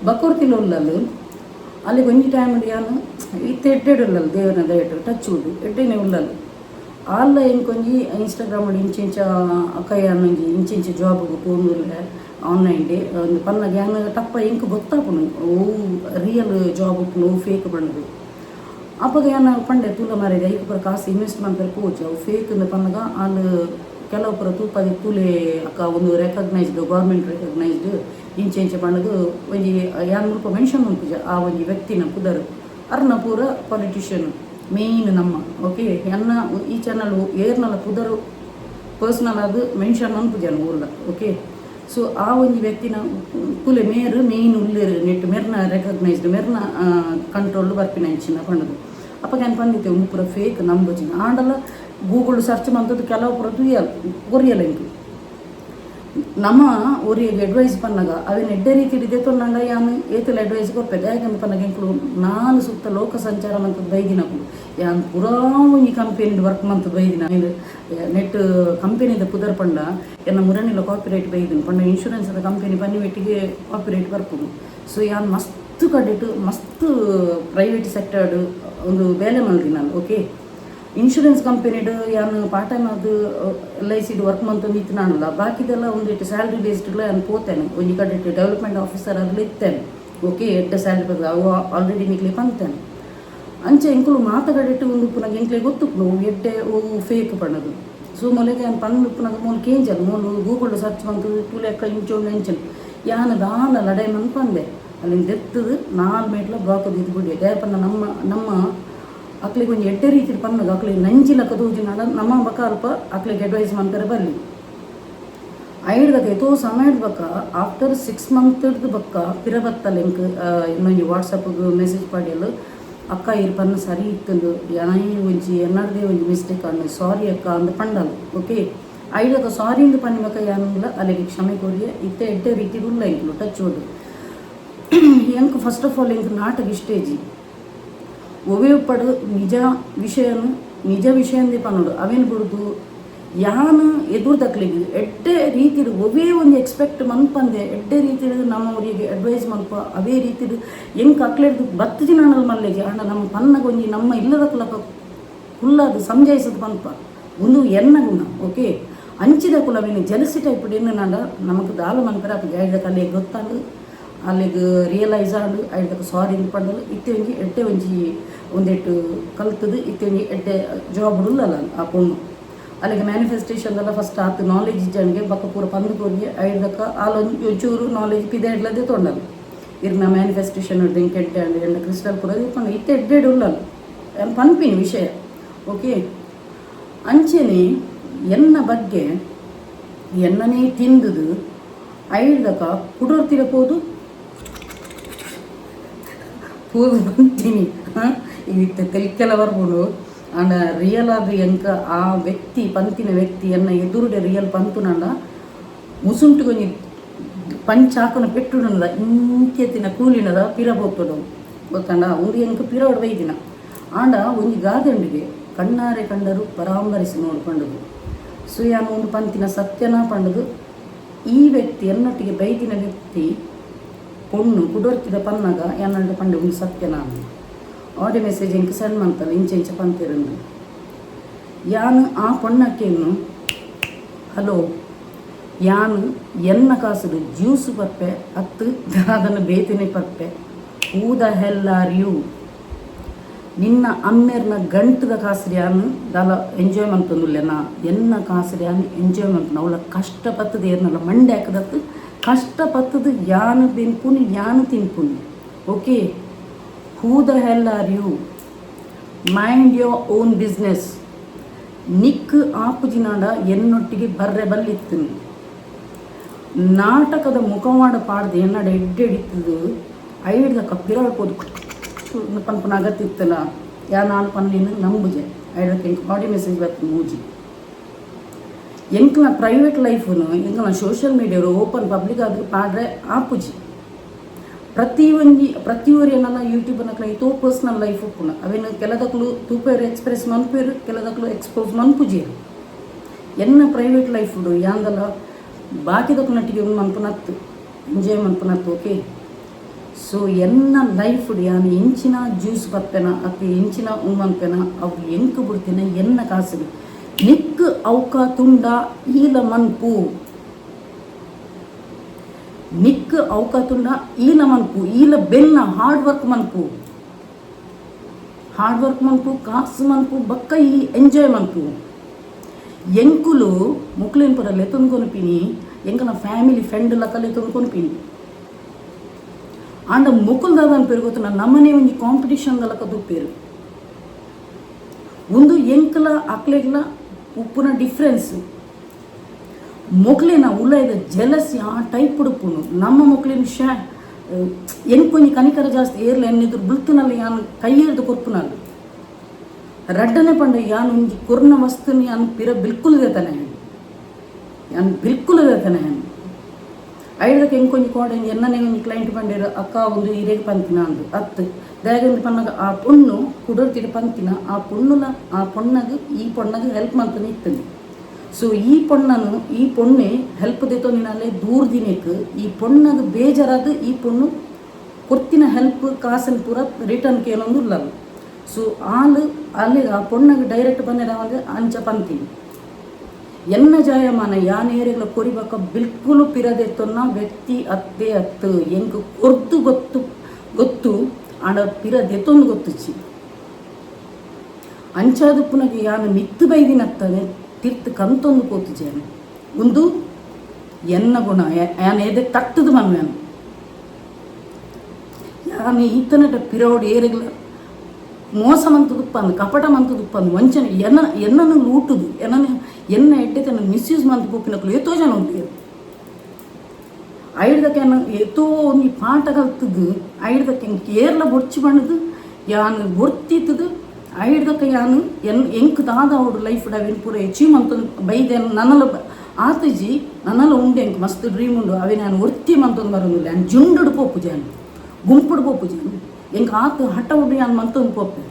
ಬಕೋರ್ತಿಲ್ಲ ಉಳ್ಳಲು ಅಲ್ಲಿಗೆ ಒಂಜಿ ಟೈಮ್ ಯಾನು ಇತ್ತು ಎಡ್ಡೆಡುಳ್ಳಲು ದೇವನ ದಯಟು ಟಚ್ ಉಂಡು ಎಡ್ಡೆನೆ ಉಳ್ಳಲು ಆಲ್ಲ ಇಂಕೊಂಜಿ ಇನ್ಸ್ಟಾಗ್ರಾಮ್ ಇಂಚಿಂಚ ಅಕ್ಕಯ್ಯನೊಂಜಿ ಇಂಚಿಂಚ ಜಾಬ್ಗೆ ಪೋಂದುಲ್ಲೆ ಆನ್ಲೈನ್ ಡೇ ಒಂದು ಪನ್ನ ಗ್ಯಾನ್ ಟಪ್ಪ ಇಂಕ ಗೊತ್ತಾಪುನು ಓ ರಿಯಲ್ ಜಾಬ್ ಉಪ್ಪುನು ಫೇಕ್ ಬಣ್ಣದು ಅಪ್ಪಗ ಯಾನ ಪಂಡೆ ತೂಲ ಮಾರಿದೆ ಐಕ ಪುರ ಕಾಸು ಇನ್ವೆಸ್ಟ್ ಮಾಡ್ತಾರೆ ಪೋಚು ಅವು ಫೇಕ್ ಪನ್ನಗ ಅಲ್ಲಿ ಕೆಲವು ಪುರ ತೂಪದಿ ತೂಲೆ ಅಕ್ಕ ಒಂದು ರೆಕಗ್ನೈಸ್ಡ್ ಗೌರ್ಮೆಂಟ್ ರೆಕಗ್ನೈಸ್ಡ್ ಇಂಚೆ ಬಣ್ಣದು ಒಂಜಿ ಯಾನ್ ಮುಲ್ಪ ಮೆನ್ಷನ್ ಉಂಟು ಆ ಒಂಜಿ ವ್ಯಕ್ತಿನ ಪುದರು ಅರ್ನ ಪೂರ ಪೊಲಿಟಿಷಿಯನ್ ಮೇಯ್ನ್ ನಮ್ಮ ಓಕೆ ಎನ್ನ ಈ ಚಾನಲ್ ಏರ್ನಲ್ಲ ಪುದರು ಪರ್ಸ್ನಲ್ ಅದು ಮೆನ್ಷನ್ ಅನ್ಪು ಜನ ಊರ್ಲ ಓಕೆ ಸೊ ಆ ಒಂದು ವ್ಯಕ್ತಿನ ತುಲೆ ಮೇರು ಮೇಯ್ನ್ ಉಳ್ಳೇರು ನೆಟ್ ಮೆರ್ನ ರೆಕಗ್ನೈಸ್ಡ್ ಮೆರ್ನ ಕಂಟ್ರೋಲ್ ಬರ್ಪಿನ ಇಂಚಿನ ಪಂಡದು ಅಪ್ಪ ಏನು ಬಂದಿತ್ತೆ ಒಂದು ಪೂರ ಫೇಕ್ ನಂಬುಜಿನ ಆಂಡಲ್ಲ ಗೂಗಲ್ ಸರ್ಚ್ ಮಂತದ್ದು ಕೆಲವು ಪೂರ ಒರಿಯಲ್ಲ ಇಂಕು ನಮ್ಮ ಒರಿಗೆ ಅಡ್ವೈಸ್ ಪನ್ನಗ ಅವೇನು ಎಡ್ಡೆ ರೀತಿ ಇದೆ ತೊಂಡ ಯಾನು ಏತಲ್ಲ ಅಡ್ವೈಸ್ ಕೊಡ್ಪೇದೆ ಯಾಕಂದ್ರೆ ಪನ್ನಗ ಇಂಕಲು ನಾನು ಸುತ್ತ ಲೋಕ ಸಂಚಾರ ಮಂತದ್ದು ಬೈದಿನಗಳು ಯಾನ್ ಪುರಾ ಈ ಕಂಪೆನಿಡ್ ವರ್ಕ್ ಮಂತ್ ಬೈದಿನ ನೆಟ್ ಕಂಪೆನಿದ ಪುದರ್ ಪಂಡ ಎನ್ನ ಮುರಣಿಲ ಕಾಪಿರೈಟ್ ಬೈದಿನ ಪಂಡ ಇನ್ಶೂರೆನ್ಸ್ ಕಂಪೆನಿ ಬನ್ನಿ ಮೆಟ್ಟಿಗೆ ಕಾಪಿರೈಟ್ ಬರ್ಪುಡು. ಸೊ ಯಾನ್ ಮಸ್ತ್ ಕಡೆಟ್ ಮಸ್ತ್ ಪ್ರೈವೇಟ್ ಸೆಕ್ಟರ್ಡ್ ಒಂದು ಬೇಲೆ ಮಲ್ದಿನ. ಓಕೆ, ಇನ್ಶೂರೆನ್ಸ್ ಕಂಪೆನಿಡ್ ಯಾನು ಪಾರ್ಟ್ ಟೈಮ್ ಅದು LIC ವರ್ಕ್ ಮಂತ್ ನಿಂತಿನಾನಲ್ಲ, ಬಾಕಿದೆಲ್ಲ ಒಂದಿಟ್ಟು ಸ್ಯಾಲ್ರಿ ಬೇಸ್ಡ್ಲ ನಾನು ಪೋತೇನೆ. ಒಂದು ಕಡೆ ಡೆವಲಪ್ಮೆಂಟ್ ಆಫೀಸರ್ ಅದ್ರಲ್ಲಿ ಇರ್ತೇನೆ. ಓಕೆ, ಎಡ್ಡೆ ಸ್ಯಾಲ್ರಿ ಬರ್ತದೆ ಅವು ಆಲ್ರೆಡಿ ನಿಕ್ಲಿ ಪಂತೇನೆ. ಅಂಚೆ ಎಂಕುಲು ಮಾತಗಡಿಟ್ಟು ಒಂದು ಪುನಃ ಎಂಕ್ಲೆ ಗೊತ್ತುಪ್ಪು ಎಡ್ಡೆ ಫೇಕ್ ಪಣ್ಣದು. ಸೊ ಮೊಲೆಗೆ ನಾನು ಪಣ್ಣು ಪುನಃ ಮೂಲ ಕೇಂಜಲ್ ಮೂಲು ಗೂಗಲ್ ಸರ್ಚ್ ಬಂತು ಟೂಲೆಕ್ಕ ಇಂಚೋಂಡು ಎಂಚಲ್ ಯಾನ ದಾಲ ಲಡೆ ಮನ್ ಪಂದೆ ಅಲ್ಲಿ ದೆತ್ತದು 4 ಮೀಟ್ಲ ಬ್ಲಾಕ್ ಇದು ಬಿಡಿ ಡೇಪನ್ನ ನಮ್ಮ ಅಕ್ಲಿಗೆ ಒಂದು ಎಡ್ಡೆ ರೀತಿ ಪನ್ನದು ಅಕ್ಲಿಗೆ ನಂಜಿಲಕ್ಕ ದೂಜಿನ ನಮ್ಮ ಬಕ್ಕ ಅಲ್ಪ ಅಕ್ಲಿಗೆ ಅಡ್ವೈಸ್ ಮಾಡ್ತಾರೆ ಬರಲಿ ಐಡ್ದಕ್ಕೆ ಎತೋ ಸಮಯದ ಬಕ್ಕ ಆಫ್ಟರ್ 6 ಮಂತ್ ಬಕ್ಕ ಪಿರಬತ್ತಲ್ಲ ಎಂಕ್ ಇನ್ನೊಂದು ವಾಟ್ಸಪ್ಗೆ ಮೆಸೇಜ್ ಪಾಡಿಯಲ್ಲ ಅಕ್ಕ ಇರ್ಪನ್ನ ಸರಿ ಇತ್ತಂದು ಯಾನೇ ಒಂಜಿ ಎನ್ನಡದೇ ಒಂದು ಮಿಸ್ಟೇಕ್ ಅಣ್ಣ ಸಾರಿ ಅಕ್ಕ ಅಂದು ಪಂಡಲ್ಲ. ಓಕೆ, ಐದಕ್ಕ ಸಾರಿ ಇಂದು ಪನ್ನಿಮಕ್ಕ ಯಾನಿಲ್ಲ ಅಲ್ಲಿಗೆ ಕ್ಷಮೆ ಕೋರಿಯೆ ಇತ್ತೆ ಎಡ್ಡೆ ರೀತಿ ಉಲ್ಲ ಇಂಕ್ಲು ಟಚ್ ಓಡು ಎಂಕ್ ಫಸ್ಟ್ ಆಫ್ ಆಲ್ ಎಂಕ್ ನಾಟಕ ಇಷ್ಟೇಜಿ ಒವೆ ಪಡು ನಿಜ ವಿಷಯಂದೇ ಪನ್ನೋಡು ಅವೇನು ಬಿಡುದು ಯಾನು ಎದುರ್ದಕ್ಲಿಗೆ ಎಡ್ಡೆ ರೀತಿ ಒವೇ ಒಂದು ಎಕ್ಸ್ಪೆಕ್ಟ್ ಮನ್ಪಂದೆ ಎಡ್ಡೆ ರೀತಿ ನಮ್ಮವರಿಗೆ ಅಡ್ವೈಸ್ ಮಲ್ಪ ಅವೇ ರೀತಿ ಹೆಂಗೆ ಅಕ್ಲೆಡ್ದು ಬತ್ತು ದಿನ ಮಲ್ಲೆಗೆ ಅಣ್ಣ ನಮ್ಮ ಪನ್ನಗೊಂಜಿ ನಮ್ಮ ಇಲ್ಲದಕ್ಲಕ ಕುಲ್ಲದು ಸಂಜಯಿಸೋದು ಪನ್ಪ ಒಂದು ಎನ್ನ ಗುಣ. ಓಕೆ, ಅಂಚಿದ ಕುಲವೇನು ಜಲಸಿ ಟೈಪ್ ಏನು ನಾಡ ನಮಗೆ ದಾಲು ಮನ್ಪರ ಅದು ಐದಕ್ಕೆ ಅಲ್ಲಿಗೆ ಗೊತ್ತಾಡು ಅಲ್ಲಿಗೆ ರಿಯಲೈಸ್ ಆಡು ಐದಕ್ಕೆ ಸಾರಿ ಇಂದು ಪಂಡಲು ಇತ್ತೆ ಒಂಜಿ ಎಡ್ಡೆ ಒಂಜಿ ಒಂದೆಟ್ಟು ಕಲ್ತದು ಇತ್ತೆ ಒಂಜಿ ಎಡ್ಡೆ ಜಾಬ್ ಉಳ್ಳಲ್ಲ ಆ ಪೊಣ್ಣು ಅಲ್ಲಿಗೆ ಮ್ಯಾನಿಫೆಸ್ಟೇಷನ್ದೆಲ್ಲ ಫಸ್ಟ್ ಆತು ನಾಲೆಜ್ ಇಜ್ಜನಿಗೆ ಬಕ್ಕ ಪೂರ ಪಂದು ಕೋರಿಗೆ ಐದಕ್ಕ ಒಂಚೂರು ನಾಲೆಜ್ ಪಿದೆ ಇಡ್ಲದೆ ತೊಂಡಲ್ಲ ಇರ್ನ ಮ್ಯಾನಿಫೆಸ್ಟೇಷನ್ ಹಿಡ್ದು ಹಿಂಗೆ ಕೆಡ್ಡೆ ಅಂಡ್ ಎಂಡ ಕ್ರಿಸ್ಟಲ್ ಪೂರ ಇಟ್ಕೊಂಡು ಇತ್ತೆ ಎಡ್ಡೆಡ್ ಉಳ್ಳಲ್ಲ ಪನ್ಪಿನ ವಿಷಯ. ಓಕೆ, ಅಂಚೆನೆ ಎನ್ನ ಬಗ್ಗೆ ಎನ್ನನೇ ತಿಂದುದು ಐದಕ್ಕ ಕುಡೋರ್ತಿರ ಪೋದು ಬಂತೀನಿ ಇತ್ತ ತೆಲ್ಕೆಲ್ಲ ಬರ್ಬೋದು ಅಂಡ ರಿಯಲ್ ಆದ ಎಂಕ ಆ ವ್ಯಕ್ತಿ ಪಂತಿನ ವ್ಯಕ್ತಿ ಎನ್ನ ಎದುರುಡೆ ರಿಯಲ್ ಪಂತು ನಂಡ ಮುಸುಂಟುಗೊಂಜಿ ಪಂಚಾಕನ ಪೆಟ್ಟುನದ ಇಂಕೆತ್ತಿನ ಕೂಲಿನದ ಪಿರ ಹೋಗ್ತದ ಗೊತ್ತಂಡ ಒಂದು ಎಂಕ ಪಿರ ಹೊಡ್ವೈದಿನ ಆಂಡ ಒಂಜಿ ಗಾದೆಂಡಿಗೆ ಕಣ್ಣಾರೆ ಕಂಡರು ಪರಾಂಬರಿಸಿ ನೋಡ್ಕೊಂಡದು. ಸೊ ಯಾನು ಒಂದು ಪಂತಿನ ಸತ್ಯನ ಪಂಡದು ಈ ವ್ಯಕ್ತಿ ಎನ್ನೊಟ್ಟಿಗೆ ಬೈದಿನ ವ್ಯಕ್ತಿ ಪೊಣ್ಣು ಕುಡೋರ್ತಿದ ಪನ್ನಾಗ ಎನ್ನಂಡು ಪಂಡೆ ಒಂದು ಸತ್ಯನ ಆಡಿಯೋ ಮೆಸೇಜ್ ಎಂಕ ಸೆಂಡ್ ಮಾಡ್ತಲ್ಲ ಇಂಚೆ ಪಂತಿರಂದು ಯಾನು ಆ ಪೊಣ್ಣಕ್ಕೇನು ಹಲೋ ಯಾನು ಎನ್ನ ಕಾಸುಡು ಜ್ಯೂಸು ಪಪ್ಪೆ ಹತ್ತು ಅದನ್ನು ಬೇತಿನೇ ಪಪ್ಪೆ who the hell are you ನಿನ್ನ ಅಮ್ಮೆರ್ನ ಗಂಟದ ಕಾಸರಿ ಯಾನು ದಾಲ ಎಂಜಾಯ್ ಮಂತಂದುಲ್ಲೆನಾ ಎನ್ನ ಕಾಸರಿ ಯಾನು ಎಂಜಾಯ್ ಮಂತನ ಅವಳ ಕಷ್ಟಪತ್ತದು ಏನಲ್ಲ ಮಂಡೆ ಹಾಕದತ್ತು ಕಷ್ಟಪತ್ತದು ಯಾನು ಬೆನ್ಪುನಿ ಯಾನು ತಿನ್ಪುನಿ. Okay, who the hell are you mind your own business ನಿಕ್ ಆಪುಜಿನಾಡ ಎನ್ನೊಟ್ಟಿಗೆ ಬರ್ರೆ ಬಲ್ಲಿತ್ತು ನಾಟಕದ ಮುಖವಾಡ ಪಾಡ್ದು ಎನ್ನಡ ಎಡ್ಡೆಡಿತ್ತದು ಐಡ್ದ ಕಪ್ಪಿರಾಡ್ಬೋದು ಪನ್ಪನ ಅಗತ್ಯಿತ್ತಲ್ಲ ಯಾ ನಾನು ಪನ್ಲಿನ ನಂಬುಜೆ ಐಡಕ್ಕೆ ಎಂಕ್ ಆಡಿಯೋ ಮೆಸೇಜ್ ಬರ್ತೀನಿ ಮೂಜಿ ಎಂಕ್ಲ ಪ್ರೈವೇಟ್ ಲೈಫ್ನು ಎಂಕ್ಲ ಸೋಷಿಯಲ್ ಮೀಡಿಯಾ ಓಪನ್ ಪಬ್ಲಿಕ್ ಆದ್ರೆ ಪಾಡ್ರೆ ಆಪುಜಿ ಪ್ರತಿಯೊರು ಏನಲ್ಲ ಯೂಟ್ಯೂಬ್ ಅನ್ನಕ್ಲ ಇತೋ ಪರ್ಸ್ನಲ್ ಲೈಫ್ ಉಪ್ಪುನ ಅವೇನು ಕೆಲದಕ್ಕಲು ತೂಪೇರು ಎಕ್ಸ್ಪ್ರೆಸ್ ಮನ್ಪೇರು ಕೆಲದಕ್ಕಲು ಎಕ್ಸ್ಪೋಸ್ ಮನ್ಪುಜೇರು ಎನ್ನ ಪ್ರೈವೇಟ್ ಲೈಫ್ ಉಡು ಯಾಂದಲ್ಲ ಬಾಕಿದಕ್ಕೆ ನಟ್ಟಿಗೆ ಒಂದು ಮನ್ಪುನತ್ತು ಎಂಜಾಯ್ ಮನ್ಪುನತ್ತು. ಓಕೆ, ಸೊ ಎನ್ನ ಲೈಫ್ ಯಾನು ಎಂಚಿನ ಜ್ಯೂಸ್ ಬರ್ತೇನ ಅಥವಾ ಎಂಚಿನ ಮನ್ಪೇನ ಅವು ಎಂಕು ಬಿಡ್ತೇನೆ ಎನ್ನ ಕಾಸಿಗೆ ನಿಕ್ ಅವಕ ತುಂಡ ಈಲ ಮನ್ಪು ನಿಕ್ ಅವಕ ತುಂಡ ಈಲ ಮನ್ಪು ಈಲ ಬೆನ್ನ ಹಾರ್ಡ್ ವರ್ಕ್ ಮನ್ಪು ಕಾಸು ಮನ್ಪು ಬಕ್ಕ ಈ ಎಂಜಾಯ್ ಮನ್ಪು ಎಂಕುಲು ಮುಕ್ಲಿನ ಪುರಲ್ಲೇ ತುಂದ್ಕೊನ್ಪಿನಿ ಎಂಕನ ಫ್ಯಾಮಿಲಿ ಫ್ರೆಂಡ್ ಲಕ್ಕಲ್ಲೇ ತುಂದ್ಕೊನ್ಪಿನಿ ಆಂಡ ಮುಕುಲ್ದಾದನ್ ಪೇರು ಗೊತ್ತು ನಮ್ಮನೆ ಒಂದು ಕಾಂಪಿಟಿಷನ್ ಲಕ್ಕ ದುಪ್ಪೇರು ಒಂದು ಎಂಕಲ ಅಕ್ಲೆಗ್ಲ ಉಪ್ಪುನ ಡಿಫ್ರೆನ್ಸ್ ಮೊಕ್ಲಿನ ಉಳ್ಳದ ಜಲಸಿ ಆ ಟೈಪ್ ಉಡುಪುನು ನಮ್ಮ ಮೊಕ್ಲಿನ ಎಂಕೊಂಜಿ ಕನಿಕರ ಜಾಸ್ತಿ ಏರ್ಲ ಎನ್ನಿದ್ರು ಬುಲ್ತುನಲ್ಲಿ ಯಾನು ಕೈ ಹಿಡ್ದು ಕೊರ್ಪುನಲ್ಲ ರಡ್ಡನೆ ಪಂಡ ಯಾನು ಒಂಜಿ ಕೊರ್ನ ವಸ್ತುನಿ ಯಾನು ಪಿರ ಬಿಲ್ಕುಲ್ ದೇತನೆ ಯಾನು ಐದಕ್ಕೆ ಹೆಂಗೆ ಕೊಂಚ ಕೋಡೆ ಎನ್ನನೇ ಒಂದು ಕ್ಲೈಂಟ್ ಬಂದಿರೋ ಅಕ್ಕ ಒಂದು ಇರೇಗೆ ಪಂತಿನ ಅಂದು ಹತ್ತು ದಯಗೊಂದು ಪನ್ನಾಗ ಆ ಪೊಣ್ಣು ಕುಡರ್ತಿರ ಪಂತಿನ ಆ ಪೊಣ್ಣಗೆ ಈ ಪೊಣ್ಣಗೆ ಹೆಲ್ಪ್ ಮಾಡ್ತಾನೆ ಇರ್ತದೆ. ಸೊ ಈ ಪೊಣ್ಣೆ ಹೆಲ್ಪ್ ದೇತೋ ನೀನಲ್ಲೇ ದೂರದಿನಕ್ಕೆ ಈ ಪೊಣ್ಣಗೆ ಬೇಜಾರಾದ ಈ ಪೊಣ್ಣು ಕೊರ್ತಿನ ಹೆಲ್ಪ್ ಕಾಸನ್ನು ಪೂರ ರಿಟರ್ನ್ ಕೇಳೊಂದು ಇಲ್ಲ. ಸೊ ಅಲ್ಲಿಗೆ ಆ ಪೊಣ್ಣಗೆ ಡೈರೆಕ್ಟ್ ಬಂದಿದ್ದಾವಂದ್ರೆ ಅಂಚ ಪಂತೀನಿ ಎನ್ನ ಜಾಯಮಾನ ಯಾನ್ ಏರಿಗಳ ಕೊರಿಬೇಕ ಬಿಲ್ಕುಲು ಪಿರದೆತ್ತೊನ್ನ ವ್ಯಕ್ತಿ ಅತ್ತೆ ಅತ್ತು ಎಂಕ್ ಕೊರ್ದು ಗೊತ್ತು ಆಡ ಪಿರದೆತ್ತೊಂದು ಗೊತ್ತುಚ್ಚಿ ಅಂಚಾದ ಪುನಗೆ ಯಾನು ಮಿತ್ತು ಬೈದಿನತ್ತಾನೆ ತಿರ್ತು ಕಂತೊಂದು ಕೂತುಜೇನು ಒಂದು ಎನ್ನ ಗುಣ ಯಾನ್ ಎದೆ ತಟ್ಟದು ಮನ್ವೇನು ಯಾನು ಈತನಟ ಪಿರೋಡ್ ಏರಿಗಳ ಮೋಸ ಮಂತದುಪ್ಪಂದು ಕಪಟ ಮಂತದುಪ್ಪಂದು ವಂಚನೆ ಎನ್ನನ್ನು ಲೂಟುದು ಎನ್ನ ಎಡ್ಡೆತನ ಮಿಸ್ಯೂಸ್ ಮಂತ ಪೋಪಿನಕ್ಕಲು ಎತ್ತೋ ಜನ ಉಂಟು ಐಡ್ದಕ್ಕೆ ಎತ್ತೋ ಒಂದು ಪಾಠ ಕಲ್ತದ್ದು ಐಡ್ದಕ್ಕೆ ಕೇರಳ ಬೊಡ್ಚಿ ಬಣ್ಣದು ಯಾನು ಬೊರ್ತಿತ್ತದು ಐಡ್ದಕ್ಕೆ ಯಾನು ಎಂಕ್ ದಾದ ಅವ್ರ ಲೈಫ್ ಡವೆನ್ ಪೂರ ಅಚೀವ್ ಮಂತ ಬೈದೆ ನನ್ನಲ್ಲ ಆತಜಿ ನನ್ನಲ್ಲ ಉಂಡೆ ಎಂಕ್ ಮಸ್ತ್ ಡ್ರೀಮ್ ಉಂಡು ಅವೇ ನಾನು ಒರ್ತಿ ಮಂತೊಂದು ಬರೋದಿಲ್ಲ ನಾನು ಜುಂಡುಡು ಪೋಪು ಜಾನು ಗುಂಪುಡು ಪೋಪು ಜಾನು ಎಂಕ್ ಆತು ಹಠ ಉಡ್ಡು ಯಾನು ಮಂತೊಂದು ಪೋಪೆ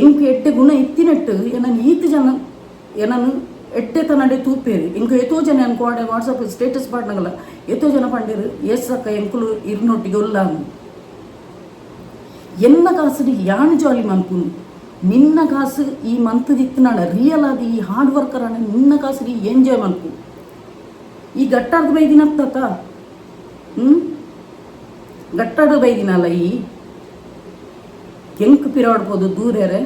ಎಂಕ್ ಎಡ್ಡೆ ಗುಣ ಇತ್ತಿನಟ್ಟು ಏನನ್ನು ಈತು ಜನ ಏನನ್ನು ಎಡ್ಡೆ ತನಡೆ ತೂಪೇರಿ ಎಂಕ ಎತ್ತೋ ಜನ ಅನ್ಕೋಡೆ ವಾಟ್ಸಪ್ ಸ್ಟೇಟಸ್ ಪಾಡ್ನಗಲ್ಲ ಎತ್ತೋ ಜನ ಪಂಡೇರು ಎಸ್ಸಕ್ಕ ಎಂಕುಲು ಇರ್ನೊಟ್ಟಿಗೆ ಉಲ್ಲ ಎನ್ನ ಕಾಸು ಯಾನು ಜಾಲಿ ಮನ್ಪುನು ನಿನ್ನ ಕಾಸು ಈ ಮಂತದಿತ್ತನಾಳ ರಿಯಲ್ ಆದ ಈ ಹಾರ್ಡ್ ವರ್ಕರ್ ಅಣ್ಣ ನಿನ್ನ ಕಾಸು ಎಂಜಾಯ್ ಮನ್ಪು ಈ ಗಟ್ಟಾರ್ದು ಬೈದಿನತ್ತ ಗಟ್ಟಾಡು ಬೈದಿನಲ್ಲ ಈ ಎಂಕ್ ಪಿರಾಡ್ಬೋದು ದೂರೇರೆ.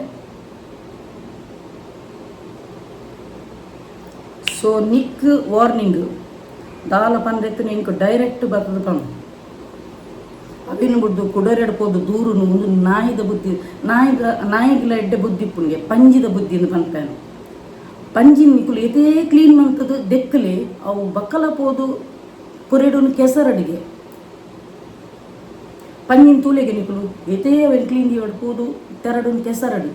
ಸೊ ನಿಕ್ ವಾರ್ನಿಂಗ್ ದಾಲ ಪಂದ್ರೆತ್ತು ನಿಂಕು ಡೈರೆಕ್ಟ್ ಬರ್ತದ ಪಂದು ಅವಿನ ಬಿಡ್ದು ಕುಡರೆಡ್ಬೋದು ದೂರುನು ಒಂದು ನಾಯಿದ ಬುದ್ಧಿ ನಾಯಿಗಳ ಎಡ್ಡೆ ಬುದ್ಧಿ ಪುಣ್ಗೆ ಪಂಜಿದ ಬುದ್ಧಿಂದ ಪಂಪೇನು ಪಂಜಿನ ನಿಕ್ಕುಲು ಎದೇ ಕ್ಲೀನ್ ಮಂತದ್ದು ದೆಕ್ಕಲೆ ಅವು ಬಕ್ಕಲ ಪೋದು ಪುರೆಡುನು ಕೆಸರಡಿಗೆ ಪಂಜಿನ ತೂಲೆಗೆ ನಿಕ್ಕುಲು ಎದೇ ಅವೆನ್ ಕ್ಲೀನ್ ಹೊಡ್ಬೋದು ತೆರಡುನು ಕೆಸರಡಿ.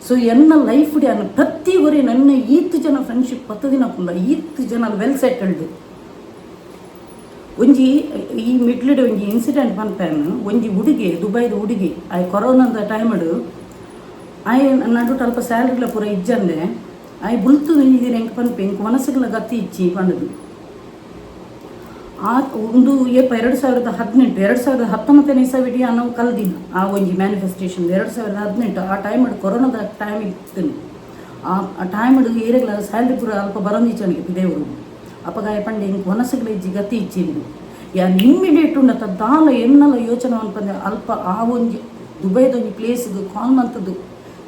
ಸೊ ಎನ್ನ ಲೈಫ್ ಡೇ ಅನ್ನ ಪ್ರತಿ ಒರೆ ನನ್ನ ಈತ್ತು ಜನ ಫ್ರೆಂಡ್ಶಿಪ್ ಪತ್ತದಿನ ಕುಲ್ಲ ಈತ್ತು ಜನ ವೆಲ್ ಸೆಟಲ್ಡ್ ಒಂಜಿ ಈ ಮಿಡ್ಲಿಡ್ ಒಂಜಿ ಇನ್ಸಿಡೆಂಟ್ ಪನ್ಪೇನು ಒಂಜಿ ಹುಡುಗಿ ದುಬೈದ ಹುಡುಗಿ ಆಯ್ ಕೊರೋನಾದ ಟೈಮಡು ಆಯ್ ನಡು ಅಲ್ಪ ಸ್ಯಾಲ್ರಿಲ ಪೂರ ಇಜ್ಜಂದೆ ಆಯ್ ಬುಲ್ತು ನಿಂದಿರ ಎಂಕ್ ಪನ್ಪೆ ಎಂಕ್ ಮನಸ್ಸುಗಳ ಗತಿ ಇಚ್ಚಿ ಪಂಡದು ಆ ಒಂದು 2019 ಇಸವಿಡಿ ನಾವು ಕಲ್ದಿನ ಆ ಒಂಜಿ ಮ್ಯಾನಿಫೆಸ್ಟೇಷನ್ 2018 ಆ ಟೈಮಡು ಕೊರೋನಾದ ಟೈಮ್ ಇತ್ತು ಆ ಟೈಮಡು ಏರೆಗಳ ಸ್ಯಾಲ್ರಿ ಪೂರ ಅಲ್ಪ ಬರೋಂದಿಚ್ಚನಿಗೆ ದೇವರು ಅಪಗಾಯ ಪಂಡೆ ಇಂಕ ಮನಸ್ಸುಗಳ ಇಜ್ಜಿ ಗತಿ ಇಚ್ಚಿಂದು ಯಾನ್ ಇಮ್ಮಿಡಿಯೇಟ್ ಉಂಡತ್ತ ದಾಲ ಎನ್ನಲ ಯೋಚನೆ ಅನ್ಪಂದೆ ಅಲ್ಪ ಆ ಒಂಜಿ ದುಬೈದೊಂಜಿ ಪ್ಲೇಸ್ಗೆ ಕಾಲ್ ಮಂತದ್ದು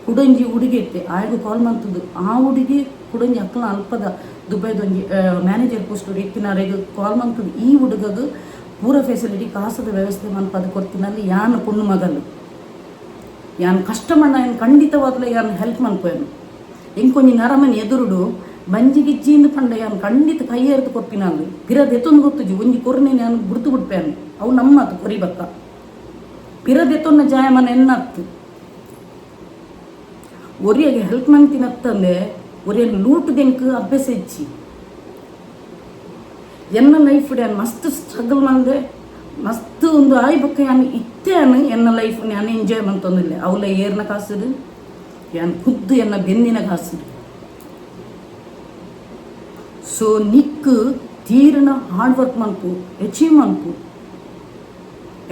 ಕುಡೊಂಜಿ ಹುಡುಗಿ ಇತ್ತೆ ಆಯ್ಗೂ ಕಾಲ್ ಮಂತದ್ದು ಆ ಹುಡುಗಿ ಕುಡೊಂಜಿ ಅಕ್ಕಲ ಅಲ್ಪದ ದುಬೈದೊಂಜಿ ಮ್ಯಾನೇಜರ್ ಪೋಸ್ಟ್ ಇತ್ತಿನಾರೆಗೆ ಕಾಲ್ ಮಂತದ್ದು ಈ ಹುಡುಗಗೆ ಪೂರ ಫೆಸಿಲಿಟಿ ಕಾಸದ ವ್ಯವಸ್ಥೆ ಮನ್ಪದ ಕೊಡ್ತಿನಲ್ಲಿ ಯಾನು ಪುಣ್ಣು ಮಗಲು ಯಾನು ಕಷ್ಟ ಮಣ್ಣ ಏನು ಖಂಡಿತವಾಗಲೇ ಯಾನು ಹೆಲ್ಪ್ ಮನ್ಪೇನು ಎಂಕೊಂಜಿ ನರಮನೆ ಎದುರುಡು ಬಂಜಿಗಿಜ್ಜಿಂದ ಪಂಡ ಯಾನು ಖಂಡಿತ ಕೈ ಎರ್ದು ಕೊಪ್ಪಿನಲ್ಲಿ ಪಿರದೆತ್ತೊಂದು ಗೊತ್ತುಜಿ ಒಂಜಿ ಕೊರ್ನೆ ನಾನು ಗುರ್ತು ಬಿಡ್ಪೇನು ಅವು ನಮ್ಮತ್ತು ಕೊರಿಬಕ್ಕ ಪಿರದೆತ್ತೊನ್ನ ಜಾಯಮನ ಎನ್ನತ್ತು ಒರಿಯಾಗೆ ಹೆಲ್ಪ್ ಮಂತಿನತ್ತಂದೆ ಒರಿಯಲ್ಲಿ ಲೂಟುದೆಂಕ್ ಅಭ್ಯಾಸ ಇಚ್ಚಿ ಎನ್ನ ಲೈಫ್ ನಾನು ಮಸ್ತ್ ಸ್ಟ್ರಗಲ್ ಮಂದೆ ಮಸ್ತ್ ಒಂದು ಆಯ್ಬಕ್ಕ ಯಾನು ಇತ್ತೇನು ಎನ್ನ ಲೈಫ್ ನಾನು ಎಂಜಾಯ್ ಮಂತೊಂದಿಲ್ಲ ಅವಳ ಏರ್ನ ಕಾಸುದು ಯಾನು ಖುದ್ದು ಎನ್ನ ಬೆನ್ನಿನ ಕಾಸುದು. ಸೊ ನಿಕ್ ತೀರ್ನ ಹಾರ್ಡ್ ವರ್ಕ್ ಮನ್ಪು ಅಚೀವ್ ಮನ್ಪು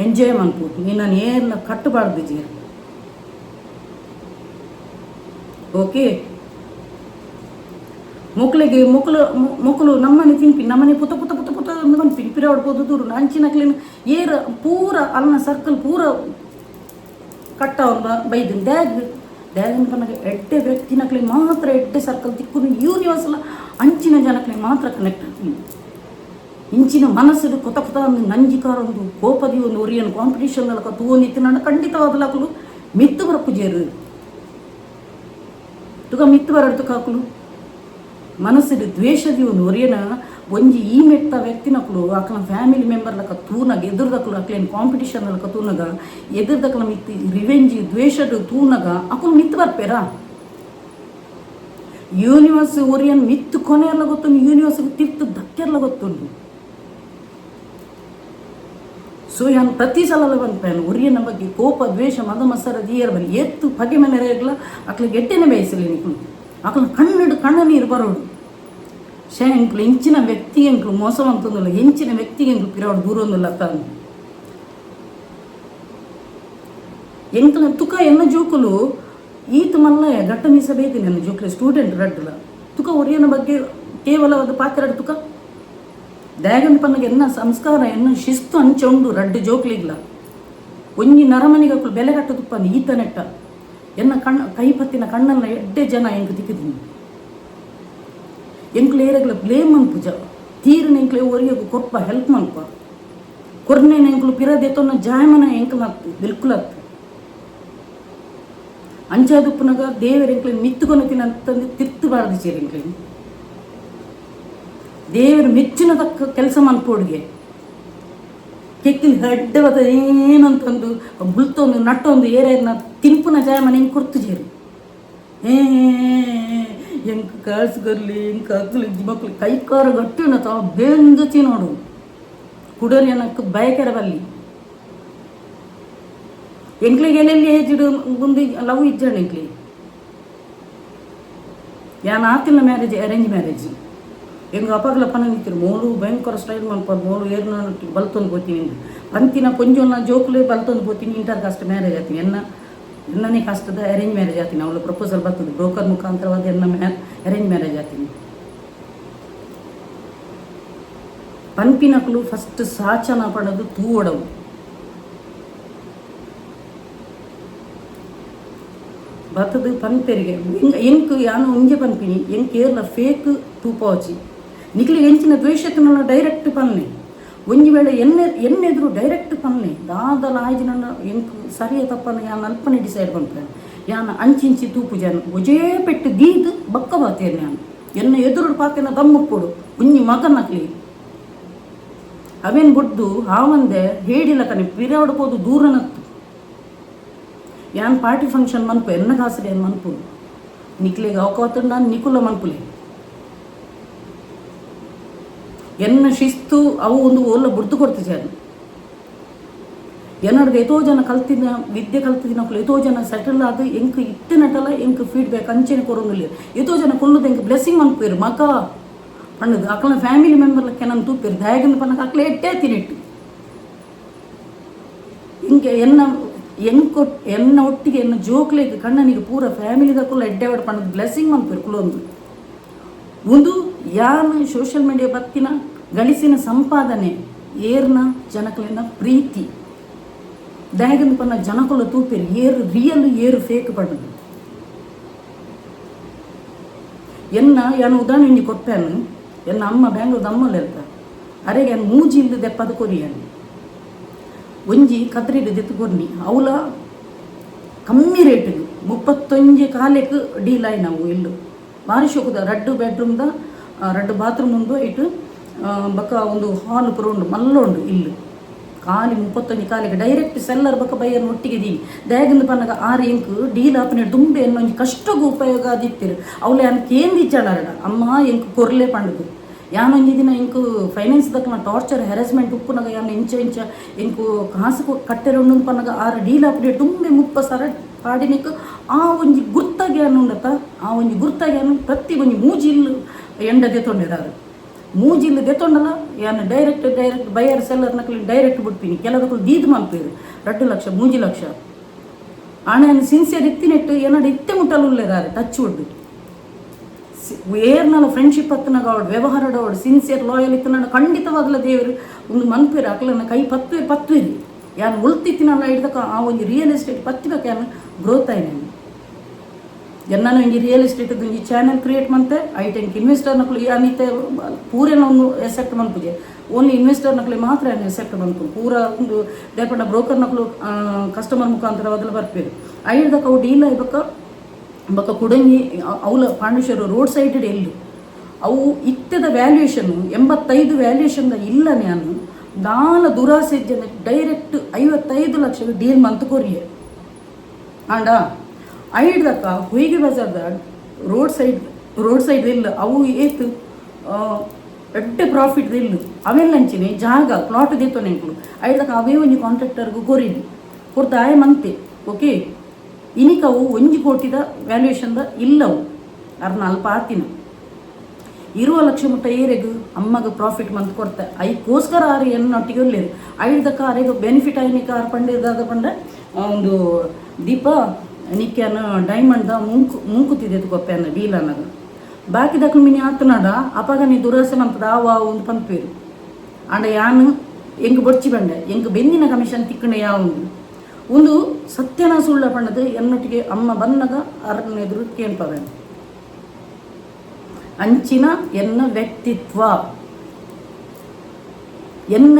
ಎಂಜಾಯ್ ಮನ್ಪು ನೀನು ನಾನು ಏರ್ನ ಕಟ್ಟಬಾರ್ದು ಜೀರ ಓಕೆ. ಮೊಕ್ಳಿಗೆ ಮೊಕ್ಕಲು ನಮ್ಮನೆ ತಿನ್ಪಿ ನಮ್ಮನೆ ಪುತ ಪುತ ಪುತ ಪುತ ಬಂದ್ಪಿನಿ ಪಿರಾಡ್ಬೋದು ದೂರು ಅಂಚಿನಕ್ಲೇನು ಏರ್ ಪೂರ ಅಲ್ನ ಸರ್ಕಲ್ ಪೂರ ಕಟ್ಟ ಬೈದು ದ್ಯಾಗಿನ ಪನ್ನಗೆ ಎಡ್ಡೆ ವ್ಯಕ್ತಿನಕ್ಲೆ ಮಾತ್ರ ಎಡ್ಡೆ ಸರ್ಕಲ್ ತಿಕ್ಕು ಯೂನಿವರ್ಸಲ್ಲ ಅಂಚಿನ ಜನಕ್ಲೆ ಮಾತ್ರ ಕನೆಕ್ಟ್ ಆಗ್ತೀನಿ ಇಂಚಿನ ಮನಸ್ಸು ಕೊತ ಕೊತ ಒಂದು ನಂಜಿಕಾರ ಒಂದು ಕೋಪದಿ ಒಂದು ಒರಿಯನ್ ಕಾಂಪಿಟೇಷನ್ ಅಲ್ಲ ತೂನಿತ್ತು ನಾನು ಖಂಡಿತವಾದಲಾಕಲು ಮಿತ್ತು ಬರಪ್ಪು ಜೇರು ತುಗ ಮಿತ್ತು ಬರಡ್ತು ಕಾಕಲು ಮನಸ್ಸಿಗೆ ದ್ವೇಷದಿ ಒಂದು ಒರಿಯನ ಒಂಜಿ ಈ ಮೆಟ್ಟ ವ್ಯಕ್ತಿನಕ್ಲು ಅಕ್ಲ ಫ್ಯಾಮಿಲಿ ಮೆಂಬರ್ಲಕ ತೂನಗ ಎದುರ್ದಕ್ಲು ಅಕ್ಲೇನು ಕಾಂಪಿಟೇಷನ್ ಅಲ್ಲಕ ತೂನಗ ಎದುರ್ದಕ್ಲ ಮಿತ್ತಿ ರಿವೆಂಜಿ ದ್ವೇಷಡು ತೂನಗ ಅಕಲು ಮಿತ್ತು ಬರ್ಪೇರಾ ಯೂನಿವರ್ಸ್ ಒರಿಯನ್ ಮಿತ್ತು ಕೊನೆ ಎಲ್ಲ ಗೊತ್ತುಂಡು, ಯೂನಿವರ್ಸ್ಗೆ ತಿರ್ತು ಧಕ್ಕೆಲ್ಲ ಗೊತ್ತುಂಡು. ಸೊ ಯಾನು ಪ್ರತಿ ಸಲ ಬಂದ್ಪೇನು ಒರಿಯನ ಬಗ್ಗೆ ಕೋಪ ದ್ವೇಷ ಮದ ಮಸರ ದೀಯರ ಬಲ್ಲಿ ಎತ್ತು ಪಗೆ ಮನೆ ರೇಗ್ಲ ಅಕ್ಲಿಗೆ ಎಟ್ಟೆನೆ ಬೇಯಿಸಲಿ ನಿಕ್ಳು ಅಕ್ಲ ಕಣ್ಣ ನೀರು ಬರೋಡು. ಎಂಕ್ಲು ಹೆಂಚಿನ ವ್ಯಕ್ತಿಗೆ ಎಂಕ್ಲು ಮೋಸ ಅಂತಂದಿಲ್ಲ, ಹೆಂಚಿನ ವ್ಯಕ್ತಿಗೆ ಎಂಕ್ಲು ಪಿರೋಡು ದೂರ ಒಂದಿಲ್ಲ ತಾನು ಎಂಕ್ಲ ತುಕ ಎನ್ನ ಜೋಕುಲು ಈತ ಮಲ್ಲ ಘಟ್ಟ ಮೀಸಬೇಕು ನನ್ನ ಜೋಕುಲೆ ಸ್ಟೂಡೆಂಟ್ ರಡ್ಡಲ ತುಕ ಒರಿಯನ ಬಗ್ಗೆ ಕೇವಲ ಅದು ಪಾತ್ರ ತುಕ ದಾಗಂತ ಪನ್ನಗೆ ಎನ್ನ ಸಂಸ್ಕಾರ ಎನ್ನ ಶಿಸ್ತು ಅಂಚೊಂಡು ರಡ್ಡು ಜೋಕ್ಲಿಗ್ಲ ಒಂಜಿ ನರಮನಿಗೆ ಬೆಲೆ ಕಟ್ಟು ತುಪ್ಪಂದು ಈತ ನೆಟ್ಟ ಎನ್ನ ಕೈ ಪತ್ತಿನ ಕಣ್ಣನ್ನ ಎಡ್ಡೆ ಜನ ಎಂಕ್ ತಿಕ್ಕಿದೀನಿ ಎಂಕ್ಲು ಏರಗ್ಲ ಬ್ಲೇಮ್ ಅನ್ಪುಜ ತೀರಿನ ಎಂಕ್ಲೆ ಒರಿಗೆ ಕೊಪ್ಪ ಹೆಲ್ಪ್ ಮಲ್ಪ ಕೊರ್ನೇನ ಎಂಕ್ಲು ಪಿರದೆತ್ತೊನ್ನ ಜಾಯಮನ ಎಂಕ್ಲ ಹತ್ತು ಬಿಲ್ಕುಲ್ ಹತ್ತು ಅಂಚಾದುಪ್ಪನಾಗ ದೇವರ ಎಂಕ್ಲೆ ಮಿತ್ತುಕೊನತಿನಂತಂದು ತಿರ್ತಬಾರ್ದು ಚೇರಿ ಎಂಕ್ಲೆ ದೇವರು ಮೆಚ್ಚಿನ ತಕ್ಕ ಕೆಲಸ ಮನ್ಪೋಡ್ಗೆ ಕೆಕ್ಕಿಲ್ ಹೆಡ್ಡವದ ಏನಂತಂದು ಬುಲ್ತೊಂದು ನಟ್ಟೊಂದು ಏರಿಯನ್ನ ತಿನ್ಪುನ ಜಾಯ ಮನೆ ಹೆಂಗೆ ಕೊಡ್ತು ಜೇರಿ ಹೆಂಗೆ ಕಾಳ್ಸ್ಗರ್ಲಿ ಹೆಂಗೆ ಅಗ್ಲಿ ಮಕ್ಳು ಕೈಕಾರ ಗಟ್ಟಿನ ತಾವ ಬೆಂದತಿ ನೋಡು ಕುಡರಿ ಅನ್ನಕ್ಕೆ ಬಯಕೆರವಲ್ಲಿ ಎಂಕ್ಲಿಗೆ ಎಲ್ಲೆಲ್ಲಿ ಹೇಜಿಡು ಮುಂದೆ ಲವ್ ಇಜ್ಜಾಣ ಎಂಕ್ಲಿ ಯಾನ್ ಆತಿಲ್ಲ ಮ್ಯಾರೇಜ್ ಅರೇಂಜ್ ಮ್ಯಾರೇಜ್ ಹೆಂಗೆ ಅಪಗಲ ಪನ ನಿಂತಿರು ಮೋಲು ಭಯಂಕರ ಸ್ಟೈಲ್ ಮಾಡ್ಬೋದು ಮೋಲು ಏರ್ನ ಬಲ್ತೊಂದು ಹೋಗ್ತೀನಿ ಪಂತಿನ ಕೊಂಜೊನ್ನ ಜೋಕ್ಲೆ ಬಲ್ತೊಂದು ಹೋಗ್ತೀನಿ ಇಂಟರ್ ಕಾಸ್ಟ್ ಮ್ಯಾರೇಜ್ ಆಗ್ತೀನಿ ಎನ್ನನೇ ಕಾಸ್ಟದ ಅರೇಂಜ್ ಮ್ಯಾರೇಜ್ ಆಗ್ತೀನಿ ಅವಳು ಪ್ರಪೋಸಲ್ ಬರ್ತದೆ ಬ್ರೋಕರ್ ಮುಖಾಂತರವಾದ ಎನ್ನ ಅರೇಂಜ್ ಮ್ಯಾರೇಜ್ ಆಗ್ತೀನಿ ಪನ್ಪಿನಕಲು ಫಸ್ಟ್ ಸಾಚನ ಪಡೋದು ತೂವಡವು ಬರ್ತದು ಪನ್ಪೆರಿಗೆ ಎಂಕ್ ಯಾನು ಒಂಜೆ ಪನ್ಪಿನಿ ಎಂಕ್ ಏರ್ಲ ಫೇಕ್ ತೂಪವಚಿ ನಿಕ್ಲಿಗೆ ಹೆಂಚಿನ ದ್ವೇಷಕ್ಕನ ಡೈರೆಕ್ಟ್ ಪನ್ನೆ ಒಂಜಿ ವೇಳೆ ಎನ್ನೆದ್ರು ಡೈರೆಕ್ಟ್ ಪನ್ನೆ ದಾದಲ ಆಯ್ಜಿನ ಎಂಕ್ ಸರಿಯ ತಪ್ಪನ ಯಾನು ಅಲ್ಪನೆ ಡಿಸೈಡ್ ಪನ್ಪೇನೆ ಯಾನು ಅಂಚಿಂಚಿ ತೂಪು ಜನ ಒಜೇ ಪೆಟ್ಟು ದೀದು ಬಕ್ಕ ಬಾತೇನೆ ನಾನು ಎನ್ನ ಎದುರು ಪಾತೆನ ದಮ್ಮಕ್ಕೊಡು ಒಂಜಿ ಮಗನಕ್ಲಿ ಅವೇನು ಬುಡ್ದು ಹಾವಂದೆ ಹೇಳಿಲ್ಲ ಕನೆ ಪಿರಿಯಾಡ್ಬೋದು ದೂರನತ್ತು ಯಾನ್ ಪಾರ್ಟಿ ಫಂಕ್ಷನ್ ಮನ್ಪು ಎನ್ನ ಕಾಸರಿ ಏನು ಮನ್ಪು ನಿಕ್ಲಿಗೆ ಅವಕಾತ ನಾನು ನಿಕುಲ ಮನ್ಪುಲೆ ಎನ್ನ ಶಿಸ್ತು ಅವು ಒಂದು ಓಲ್ಲ ಬುಡ್ದು ಕೊಡ್ತಿದ್ದೆ ಅದು ಎನ್ನಡ್ಗೆ ಎತೋ ಜನ ಕಲ್ತಿದ್ದ ವಿದ್ಯೆ ಕಲ್ತಿದ್ದ ನಕ್ಲು ಎತೋ ಜನ ಸೆಟಲ್ ಆದ ಎಂಕ್ ಇಟ್ಟು ನಟಲ್ಲ ಎಂಕ್ ಫೀಡ್ಬ್ಯಾಕ್ ಅಂಚೆನೆ ಕೊರೋಂಗಿಲ್ಲ ಎತೋ ಜನ ಕೊಲ್ಲುದು ಎಂಕ್ ಬ್ಲೆಸ್ಸಿಂಗ್ ಮನ್ಪೇರು ಮಕ ಪಣ್ಣದು ಅಕ್ಕನ ಫ್ಯಾಮಿಲಿ ಮೆಂಬರ್ಲಕ್ಕೆ ನಾನು ತೂಪೇರು ದಾಯಗಂದ ಪನ್ನಕ್ಕೆ ಅಕ್ಲೆ ಎಟ್ಟೇ ತಿನ್ನಿಟ್ಟು ಹಿಂಗೆ ಎನ್ನ ಒಟ್ಟಿಗೆ ಎನ್ನ ಜೋಕ್ಲೆಗೆ ಕಣ್ಣನಿಗೆ ಪೂರ ಫ್ಯಾಮಿಲಿದಕ್ಕೂ ಎಡ್ಡೆವಾಡ ಪಣ್ಣದು ಬ್ಲೆಸ್ಸಿಂಗ್ ಮನ್ಪೇರು ಕುಲೊಂದು ಒಂದು ಯಾನು ಸೋಷಿಯಲ್ ಮೀಡಿಯಾ ಬತ್ತಿನ ಗಳಿಸಿನ ಸಂಪಾದನೆ ಏರ್ನ ಜನಕಲಿನ ಪ್ರೀತಿ ದಾಯಗಂದ ಪನ್ನ ಜನಕುಲ ತೂಪೇರು ಏರು ರಿಯಲ್ ಏರು ಫೇಕ್ ಪಣ್ಣದು ಎನ್ನ ಯಾನು ಉದಾಹರಣೆ ಕೊಟ್ಟಾನು ಎನ್ನ ಅಮ್ಮ ಬ್ಯಾಂಗ್ಳೂರ್ದ ಅಮ್ಮಲ್ಲಿ ಇರ್ತಾರೆ ಅರೆಗೆ ನಾನು ಮೂಜಿ ಇಲ್ಲದೆ ದೆಪ್ಪದ ಕೊರಿಯಾನು ಒಂಜಿ ಕದ್ರಿಡು ದೆತ್ತು ಕೊರ್ನಿ ಅವಳ ಕಮ್ಮಿ ರೇಟಿಗೆ 35 ಕಾಲಕ್ಕೆ ಡೀಲ್ ಆಯ್ ನಾವು ಇಲ್ಲು ಭಾರಿ ಶೋಕದ 2 ಬೆಡ್ರೂಮ್ದ 2 ಬಾತ್ರೂಮ್ ಉಂಡು ಇಟ್ಟು ಬಕ್ಕ ಒಂದು ಹಾಲ್ ಪುರ ಉಂಡು ಮಲ್ಲ ಉಂಡು ಇಲ್ಲು ಖಾಲಿ 35 ಕಾಲಿಗೆ ಡೈರೆಕ್ಟ್ ಸೆಲ್ಲರ್ ಬಕ್ಕ ಬೈಯರ್ ಒಟ್ಟಿಗೆ ದೀನಿ ದಯಗಂದು ಪನ್ನಗ 6 ಎಂಕ್ ಡೀಲ್ ಆಪನೆ ದುಂಬೆ ಎನ್ನೊಂದು ಕಷ್ಟಗೂ ಉಪಯೋಗ ಆದಿತ್ತಿರು ಅವಳು ಯಾನಕ್ಕೆ ಏನು ದಿಚ್ಚಾಡಾರಡ ಅಮ್ಮ ಎಂಕ್ ಕೊರ್ಲೆ ಪಂಡದು ಯಾನೊಂದು ದಿನ ಎಂಕು ಫೈನಾನ್ಸ್ ದಕ್ಕನ ಟಾರ್ಚರ್ ಹೆರಾಸ್ಮೆಂಟ್ ಉಪ್ಪುನಾಗ ಯಾನು ಇಂಚ ಎಂಕು ಕಾಸು ಕಟ್ಟೆರೆ ಉಂಡು ಪನ್ನಗ 6 ಡೀಲ್ ಆಪನೆ ದುಂಬೆ 30 ಸರ ಪಾಡಿನಿಕ್ ಆ ಒಂಜಿ ಗುರ್ತಾಗಿ ಅನ್ನು ಉಂಡತ್ತ ಆ ಒಂಜಿ ಗುರ್ತಾಗಿ ಅನ್ನು ಪ್ರತಿ ಒಂಜಿ ಮೂಜಿಲ್ಲು ಎಂಡ ದೆತ್ತೊಂಡಿದ್ದಾರೆ ಮೂಜಿಲ್ಲು ದೆತ್ತೊಂಡಲ್ಲ ಯಾನು ಡೈರೆಕ್ಟ್ ಬೈಯರ್ ಸೆಲ್ಲರ್ ನಕಲಿ ಡೈರೆಕ್ಟ್ ಬಿಡ್ತೀನಿ ಕೆಲದಕ್ಕೂ ದೀದು ಮಲ್ಪೇರು 2 ಲಕ್ಷ 3 ಲಕ್ಷ ಆಣೆಯನ್ನು ಸಿನ್ಸಿಯರ್ ಇತ್ತಿನೆಟ್ಟು ಏನಾಡು ಇತ್ತೆ ಮುಟ್ಟಲು ಉಳ್ಳೇದಾರೆ ಟಚ್ ಉಡ್ಡು ಏರ್ನಲ್ಲ ಫ್ರೆಂಡ್ಶಿಪ್ ಹತ್ತನಾಗ ಅವಳು ವ್ಯವಹಾರಡ ಅವಳು ಸಿನ್ಸಿಯರ್ ಲಾಯಲ್ ಇತ್ತನ ಖಂಡಿತವಾಗಲ ದೇವರು ಒಂದು ಮನ್ಪೇರು ಅಕ್ಲನ್ನ ಕೈ ಪತ್ವೇರಿ ಯಾನು ಉಳ್ತಿತ್ತಿನಲ್ಲ ಹಿಡ್ದಕ್ಕ ಆ ಒಂದು ರಿಯಲ್ ಎಸ್ಟೇಟ್ ಪತ್ತಿದಕ್ಕ ಯಾನು ಗ್ರೋತ್ ಆಯ್ತು ಎನ್ನನು ಹಿಂಗೆ ರಿಯಲ್ ಎಸ್ಟೇಟ್ ಈ ಚಾನಲ್ ಕ್ರಿಯೇಟ್ ಮಂತೆ ಐಟೆಂಕ್ ಇನ್ವೆಸ್ಟರ್ ನಕ್ಲು ಯಾನಿತ್ತೆ ಪೂರೇನ ಒಂದು ಎಸೆಕ್ಟ್ ಮನ್ಪುಜೆ ಓನ್ಲಿ ಇನ್ವೆಸ್ಟರ್ ನಕ್ಲಿ ಮಾತ್ರ ಏನು ಎಸೆಕ್ಟ್ ಮನ್ಪು ಪೂರ ಒಂದು ದೇಪಣ್ಣ ಬ್ರೋಕರ್ ನಕ್ಲು ಕಸ್ಟಮರ್ ಮುಖಾಂತರ ಅದೆಲ್ಲ ಬರ್ಪೇರು ಐಡ್ದಕ್ಕ ಅವು ಡೀಲ್ ಬಕ್ಕ ಕುಡಂಗಿ ಅವಳ ಪಾಂಡೇಶ್ವರ ರೋಡ್ ಸೈಡ್ ಎಲ್ಲಿ ಅವು ಇತ್ತದ ವ್ಯಾಲ್ಯೂಯೇಷನ್ 85 ವ್ಯಾಲ್ಯೂಯೇಷನ್ ಇಲ್ಲ ನಾನು ದುರಾಸೆ ಜನ ಡೈರೆಕ್ಟ್ 55 ಲಕ್ಷ ಡೀಲ್ ಮಂತ್ ಕೊರಿಯೆ ಆಂಡ ಐಡ್ದಕ್ಕ ಹೊಯ್ಗೆ ಬಜಾರ್ದ ರೋಡ್ ಸೈಡ್ ರೋಡ್ ಸೈಡ್ ಇಲ್ಲ ಅವು ಏತು ಎಡ್ಡೆ ಪ್ರಾಫಿಟ್ ಇಲ್ಲ ಅವೆಲ್ಲಂಚಿನಿ ಜಾಗ ಪ್ಲಾಟ್ ದಿತ್ತು ನೆಂಕಲು ಐದಕ್ಕೆ ಅವೇ ಒಂಜಿ ಕಾಂಟ್ರಾಕ್ಟರ್ಗೂ ಕೊರಿಲಿ ಕೊಡ್ತ ಆಯ ಮಂತೆ ಓಕೆ ಇನಿಕವು 1 ಕೋಟಿದ ವ್ಯಾಲ್ಯೂಯೇಷನ್ದ ಇಲ್ಲವು ಅರ್ನ ಅಲ್ಪ ಆತಿನ 20 ಲಕ್ಷ ಮುಟ್ಟ ಏರೆಗು ಅಮ್ಮಗ ಪ್ರಾಫಿಟ್ ಮಂತ್ ಕೊಡ್ತೆ ಐಕೋಸ್ಕರ ಆರು ಎನ್ನೊಟ್ಟಿಗೆ ಒಳ್ಳೇದು ಐದಕ್ಕೆ ಆರೆಗೂ ಬೆನಿಫಿಟ್ ಆಯ್ನಿಕ ಆರು ಪಂಡಿದಾದ ಪಂಡ ಒಂದು ದೀಪ ನಿಕ್ಕ್ಯಾನ ಡೈಮಂಡ್ದ ಮುಂಕುತ್ತಿದೆ ಕೊಪ್ಪೆನ ಡೀಲ್ ಅನ್ನೋದು ಬಾಕಿ ದಕ್ಕಲು ಮಿನಿ ಆತನಾಡ ಅಪಾಗ ನೀ ದುರಾಸೆ ಮಂತದ ಆವಾ ಒಂದು ಪಂಪೇರು ಆಂಡ ಯಾನು ಎಂಗೆ ಬೊಡ್ಚಿ ಬಂಡೆ ಎಂಗೆ ಬೆಂದಿನ ಕಮಿಷನ್ ತಿಕ್ಕಣೆ ಒಂದು ಸತ್ಯನ ಸುಳ್ಳ ಪಂಡದು ಎನ್ನೊಟ್ಟಿಗೆ ಅಮ್ಮ ಬನ್ನಗ ಅರನ ಎದುರು ಕೇಳ್ಪವೆ ಅಂಚಿನ ಎನ್ನ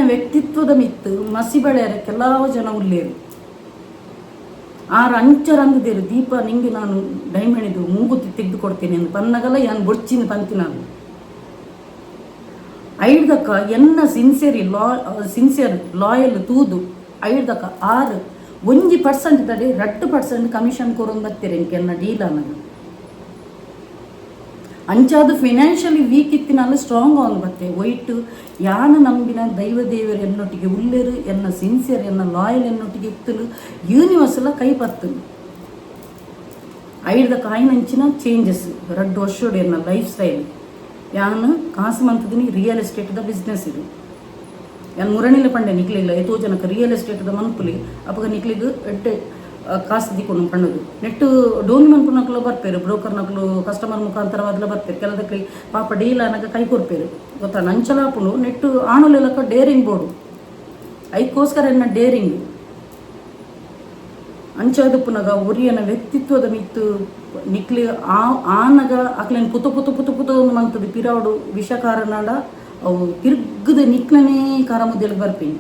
ವ್ಯಕ್ತಿತ್ವದ ಮಿತ್ತು ಮಸಿ ಬಳೆಯರ ಕೆಲವು ಜನ ಉಳ್ಳೇರು ಆರು ಅಂಚರಂಗದೇರು ದೀಪ ನಿಂಗೆ ನಾನು ಡೈಮಂಡಿದು ಮೂಗುತಿ ತೆಗೆದು ಕೊಡ್ತೇನೆ ಎಂದು ಪನ್ನಗಲ್ಲ ಯಾನು ಬೊಡ್ಚಿನ ಪಂತಿ ನಾನು ಐದಕ್ಕ ಎನ್ನ ಸಿನ್ಸಿಯರ್ ಲಾಯಲ್ ತೂದು ಐದಕ್ಕ 1% ತಡೆ 2% ಕಮಿಷನ್ ಕೊರೊಂದು ಬರ್ತೀರಿ ಎಂಕೆನ್ನ ಡೀಲ್ ಅನ್ನೋದು ಅಂಚಾದು ಫಿನಾನ್ಷಿಯಲಿ ವೀಕ್ ಇತ್ತಿನಲ್ಲ ಸ್ಟ್ರಾಂಗ್ ಆಗಿ ಬತ್ತೆ ಒಯ್ಟು ಯಾನ ನಂಬಿನ ದೈವದೇವರು ಎನ್ನೊಟ್ಟಿಗೆ ಉಳ್ಳೇರು ಎನ್ನ ಸಿನ್ಸಿಯರ್ ಎನ್ನ ಲಾಯಲ್ ಎನ್ನೊಟ್ಟಿಗೆ ಇತ್ತಲು ಯೂನಿವರ್ಸ್ ಎಲ್ಲ ಕೈ ಪತ್ತಲು ಐದಕ್ಕ ಆಯ್ನಂಚಿನ ಚೇಂಜಸ್ 2 ವರ್ಷೋಡು ಎನ್ನ ಲೈಫ್ ಸ್ಟೈಲ್ ಯಾನು ಕಾಸು ಮಂತದಿನಿ ರಿಯಲ್ ಎಸ್ಟೇಟ್ದ ಬಿಸ್ನೆಸ್ ಇದು ಯಾನು ಮುರಣಿಲ ಪಂಡೆ ನಿಕ್ಲಿಲ್ಲ ಎತೋ ಜನಕ್ಕೆ ರಿಯಲ್ ಎಸ್ಟೇಟ್ದ ಮನ್ಪುಲಿ ಅಪ್ಪಗ ನಿಕ್ಲಿಗೆ ಎಡ್ಡೆ ಕಾಸು ದಿಕ್ಕೊಂಡು ಪಣ್ಣದು ನೆಟ್ಟು ಡೋನಿ ಮನ್ಪುನಕ್ಲು ಬರ್ಪೇರು ಬ್ರೋಕರ್ ನಕ್ಲು ಕಸ್ಟಮರ್ ಮುಖಾಂತರವಾದಲ ಬರ್ಪೇರು ಕೆಲದಕ್ಕೆ ಪಾಪ ಡೀಲ್ ಅನ್ನಕ ಕೈ ಕೊಡ್ಪೇರು ಗೊತ್ತಾ ನಂಚಲಾಪುನು ನೆಟ್ಟು ಆಣುಲೆಲಕ್ಕ ಡೇರಿಂಗ್ ಬೋರ್ಡು ಐಕೋಸ್ಕರ ಎನ್ನ ಡೇರಿಂಗ್ ಅಂಚಾದ ಪುನಗ ಒರಿಯನ ವ್ಯಕ್ತಿತ್ವದ ಮಿತ್ತು ನಿಕ್ಲಿ ಆನಗ ಅಕ್ಲೇನು ಪುತ ಒಂದು ಮಂತದ್ದು ಪಿರಾವಡು ವಿಷಕಾರನಾಡ ಅವು ತಿರ್ಗದ ನಿಕ್ಲನೇ ಕಾರ ಮುದ್ದೆಲಿಗೆ ಬರ್ಪೇನೆ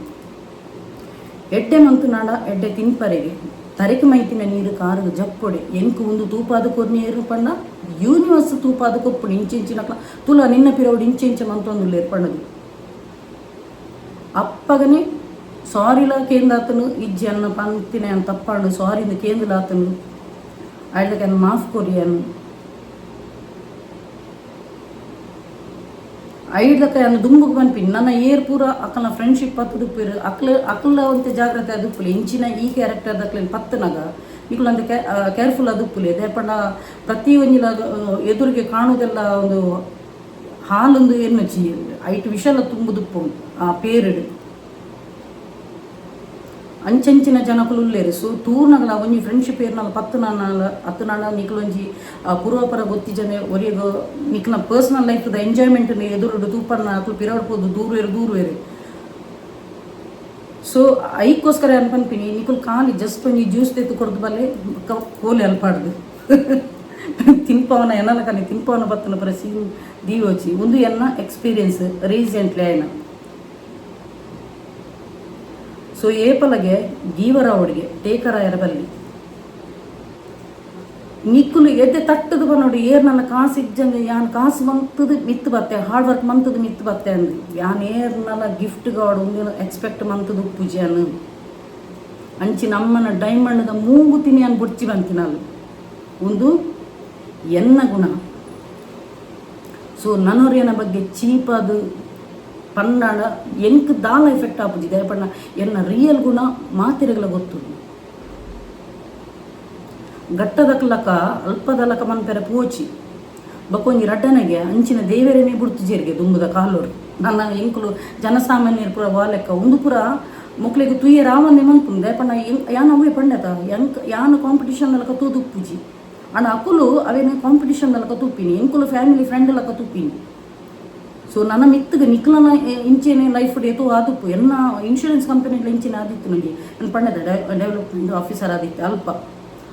ಎಡ್ಡೆ ಮಂತು ನಾಡ ಎಡ್ಡೆ ತಿನ್ಪರೆಗೆ ತರಕೆ ಮೈತಿನ ನೀರು ಕಾರು ಜಪ್ಪೊಡೆ ಎಂಕು ಒಂದು ತೂಪಾದ ಕೊರ್ನೇರು ಪಂಡ ಯೂನಿವರ್ಸ್ ತೂಪಾದ ಕೊಪ್ಪುಡು ಇಂಚಿಂಚಿನಕ್ಲ ತುಲ ನಿನ್ನ ಪಿರವಡು ಇಂಚೆ ಮಂತೊಂದು ಏರ್ಪಣ್ಣದು ಅಪ್ಪಗನೇ ಸಾರಿಲ ಕೇಂದ್ರಾತನು ಇಜ್ಜಿ ಅನ್ನ ಪಂತಿನ ಅನ್ನ ತಪ್ಪಾಡು ಸಾರಿದ ಕೇಂದ್ರಾತನು ಅಡ್ಲಕ್ಕೆ ಅನ್ನ ಮಾಫ್ ಕೊರಿಯನು ಐದಕ್ಕೆ ಅನ್ನ ದುಂಬುಗೆ ಬಂದ್ಪಿನಿ ನನ್ನ ಏರ್ ಪೂರ ಅಕ್ಕನ ಫ್ರೆಂಡ್ಶಿಪ್ ಪತ್ತು ದುಪ್ಪಿರು ಅಕ್ಕಲ ಒಂತೆ ಜಾಗ್ರತೆ ಅದುಪ್ಪುಲಿ ಇಂಚಿನ ಈ ಕ್ಯಾರೆಕ್ಟರ್ ದಕ್ಲೇನು ಪತ್ತನಾಗ ಇಕ್ಲಂತ ಕೇರ್ಫುಲ್ ಅದುಪ್ಪುಲಿ ದೇಪಂಡ ಪ್ರತಿ ಒಂಜಿಲ ಎದುರಿಗೆ ಕಾಣುವುದೆಲ್ಲ ಒಂದು ಹಾಲೊಂದು ಏನು ಐಟು ವಿಷಲ ತುಂಬುದುಪ್ಪು ಆ ಪೇರಿಡು ಅಂಚಂಚಿನ ಜನಕಲು ಉಳ್ಳೇರು ಸೊ ತೂರ್ನಗಲ ಒಂಜಿ ಫ್ರೆಂಡ್ಶಿಪ್ ಏರ್ನಲ್ಲ 10 ನಾಳ ನಿಕ್ಲೊಂಜಿ ಪೂರ್ವಪರ ಗೊತ್ತಿ ಜನ ಒರಿಯಗೋ ನಿಕ್ಲ ಪರ್ಸನಲ್ ಲೈಫ್ದ ಎಂಜಾಯ್ಮೆಂಟ್ ಎದುರುಡು ತೂಪನ್ನ ಅಕ್ಲು ಪಿರಾಡ್ಬೋದು ದೂರ ಸೊ ಐಕೋಸ್ಕರ ಅನ್ಪನ್ಪಿನಿ ನಿಕುಲ್ ಖಾಲಿ ಜಸ್ಟ್ ಒಂಜಿ ಜ್ಯೂಸ್ ತೆತ್ತು ಕೊಡ್ದು ಬಲ್ಲೆ ಕೋಲಿ ಅಲ್ಪಾಡ್ದು ತಿನ್ಪವನ ಎನ್ನಲ ಕಲಿ ತಿನ್ಪವನ ಬತ್ತನ ಪರ ಸೀನ್ ದೀವೋಚಿ ಒಂದು ಎನ್ನ ಎಕ್ಸ್ಪೀರಿಯನ್ಸ್ ರೀಸೆಂಟ್ಲಿ ಆಯ್ನ ಸೊ ಏಪಲಗೆ ಗೀವರ ಅವಡಿಗೆ ಟೇಕರ ಎರಬಲ್ಲಿ ನಿಕ್ಕುಲು ಎದ್ದೆ ತಟ್ಟದು ಬಂದೋಡಿ ಏರ್ನಲ್ಲ ಕಾಸು ಇಜ್ಜಂಗೆ ಯಾನ್ ಕಾಸು ಮಂತದು ಮಿತ್ತು ಬತ್ತೆ ಹಾರ್ಡ್ ವರ್ಕ್ ಮಂತದು ಮಿತ್ತು ಬತ್ತೆ ಅಂದ್ರಿ ಯಾನ್ ಏರ್ನಲ್ಲ ಗಿಫ್ಟ್ ಗಾಡು ಒಂದು ಎಕ್ಸ್ಪೆಕ್ಟ್ ಮಂತದು ಪೂಜೆಯನ್ನು ಅಂಚಿ ನಮ್ಮನ ಡೈಮಂಡ್ದ ಮೂಗುತಿನಿ ಅನ್ ಬುಡ್ಚಿ ಬಂತಿನಲ್ಲಿ ಒಂದು ಎನ್ನ ಗುಣ ಸೊ ನನ್ನೊರಿಯನ ಬಗ್ಗೆ ಚೀಪದು ಪನ್ನಡ ಎಂಕ್ ದಾಲ ಎಫೆಕ್ಟ್ ಆಪುಜಿದೆ ಪಣ್ಣ ಎನ್ನ ರಿಯಲ್ ಗುಣ ಮಾತಿರಗಲ ಗೊತ್ತು ಗಟ್ಟದಕ್ಲಕ ಅಲ್ಪದಲಕ ಮನ್ಪೆರ ಪೋಚಿ ಬಕೊಂಜಿ ರಡ್ಡನೆಗೆ ಅಂಚಿನ ದೇವರೇನೇ ಬುಡ್ತುಜೇರಿಗೆ ದುಂಬುದ ಕಾಲೋರು ನನ್ನ ಎಂಕುಲು ಜನಸಾಮಾನ್ಯರು ಪುರ ವಾಲೆಕ್ಕ ಒಂದು ಪುರ ಮಕ್ಳಿಗೆ ತುಯ್ಯ ರಾವನ್ನೇ ಮನ್ಪುಂಡು ದೇಪಣ್ಣ ಯಾನ ಅವೇ ಪಂಡತ ಯಾನು ಕಾಂಪಿಟಿಷನ್ ಅಲ್ಲಕ ತೂದುಪ್ಪುಜಿ ಅಣ್ಣ ಅಕುಲು ಅವೇನೇ ಕಾಂಪಿಟಿಷನ್ ಅಲ್ಲಕ ತುಪ್ಪಿನಿ ಎಂಕುಲು ಫ್ಯಾಮಿಲಿ ಫ್ರೆಂಡ್ ಅಲ್ಲಕ ತುಪ್ಪಿನಿ ಸೊ ನನ್ನ ಮಿತ್ತಿಗೆ ನಿಕ್ಲನ ಇಂಚೇನೆ ಲೈಫ್ ಏತೋ ಆದುಪ್ಪು ಎನ್ನ ಇನ್ಶೂರೆನ್ಸ್ ಕಂಪನಿಗಳ ಇಂಚಿನ ಆದಿತ್ತು ನನಗೆ ನನ್ನ ಪಂಡದ ಡೆವಲಪ್ಮೆಂಟ್ ಆಫೀಸರ್ ಆದಿತ್ತು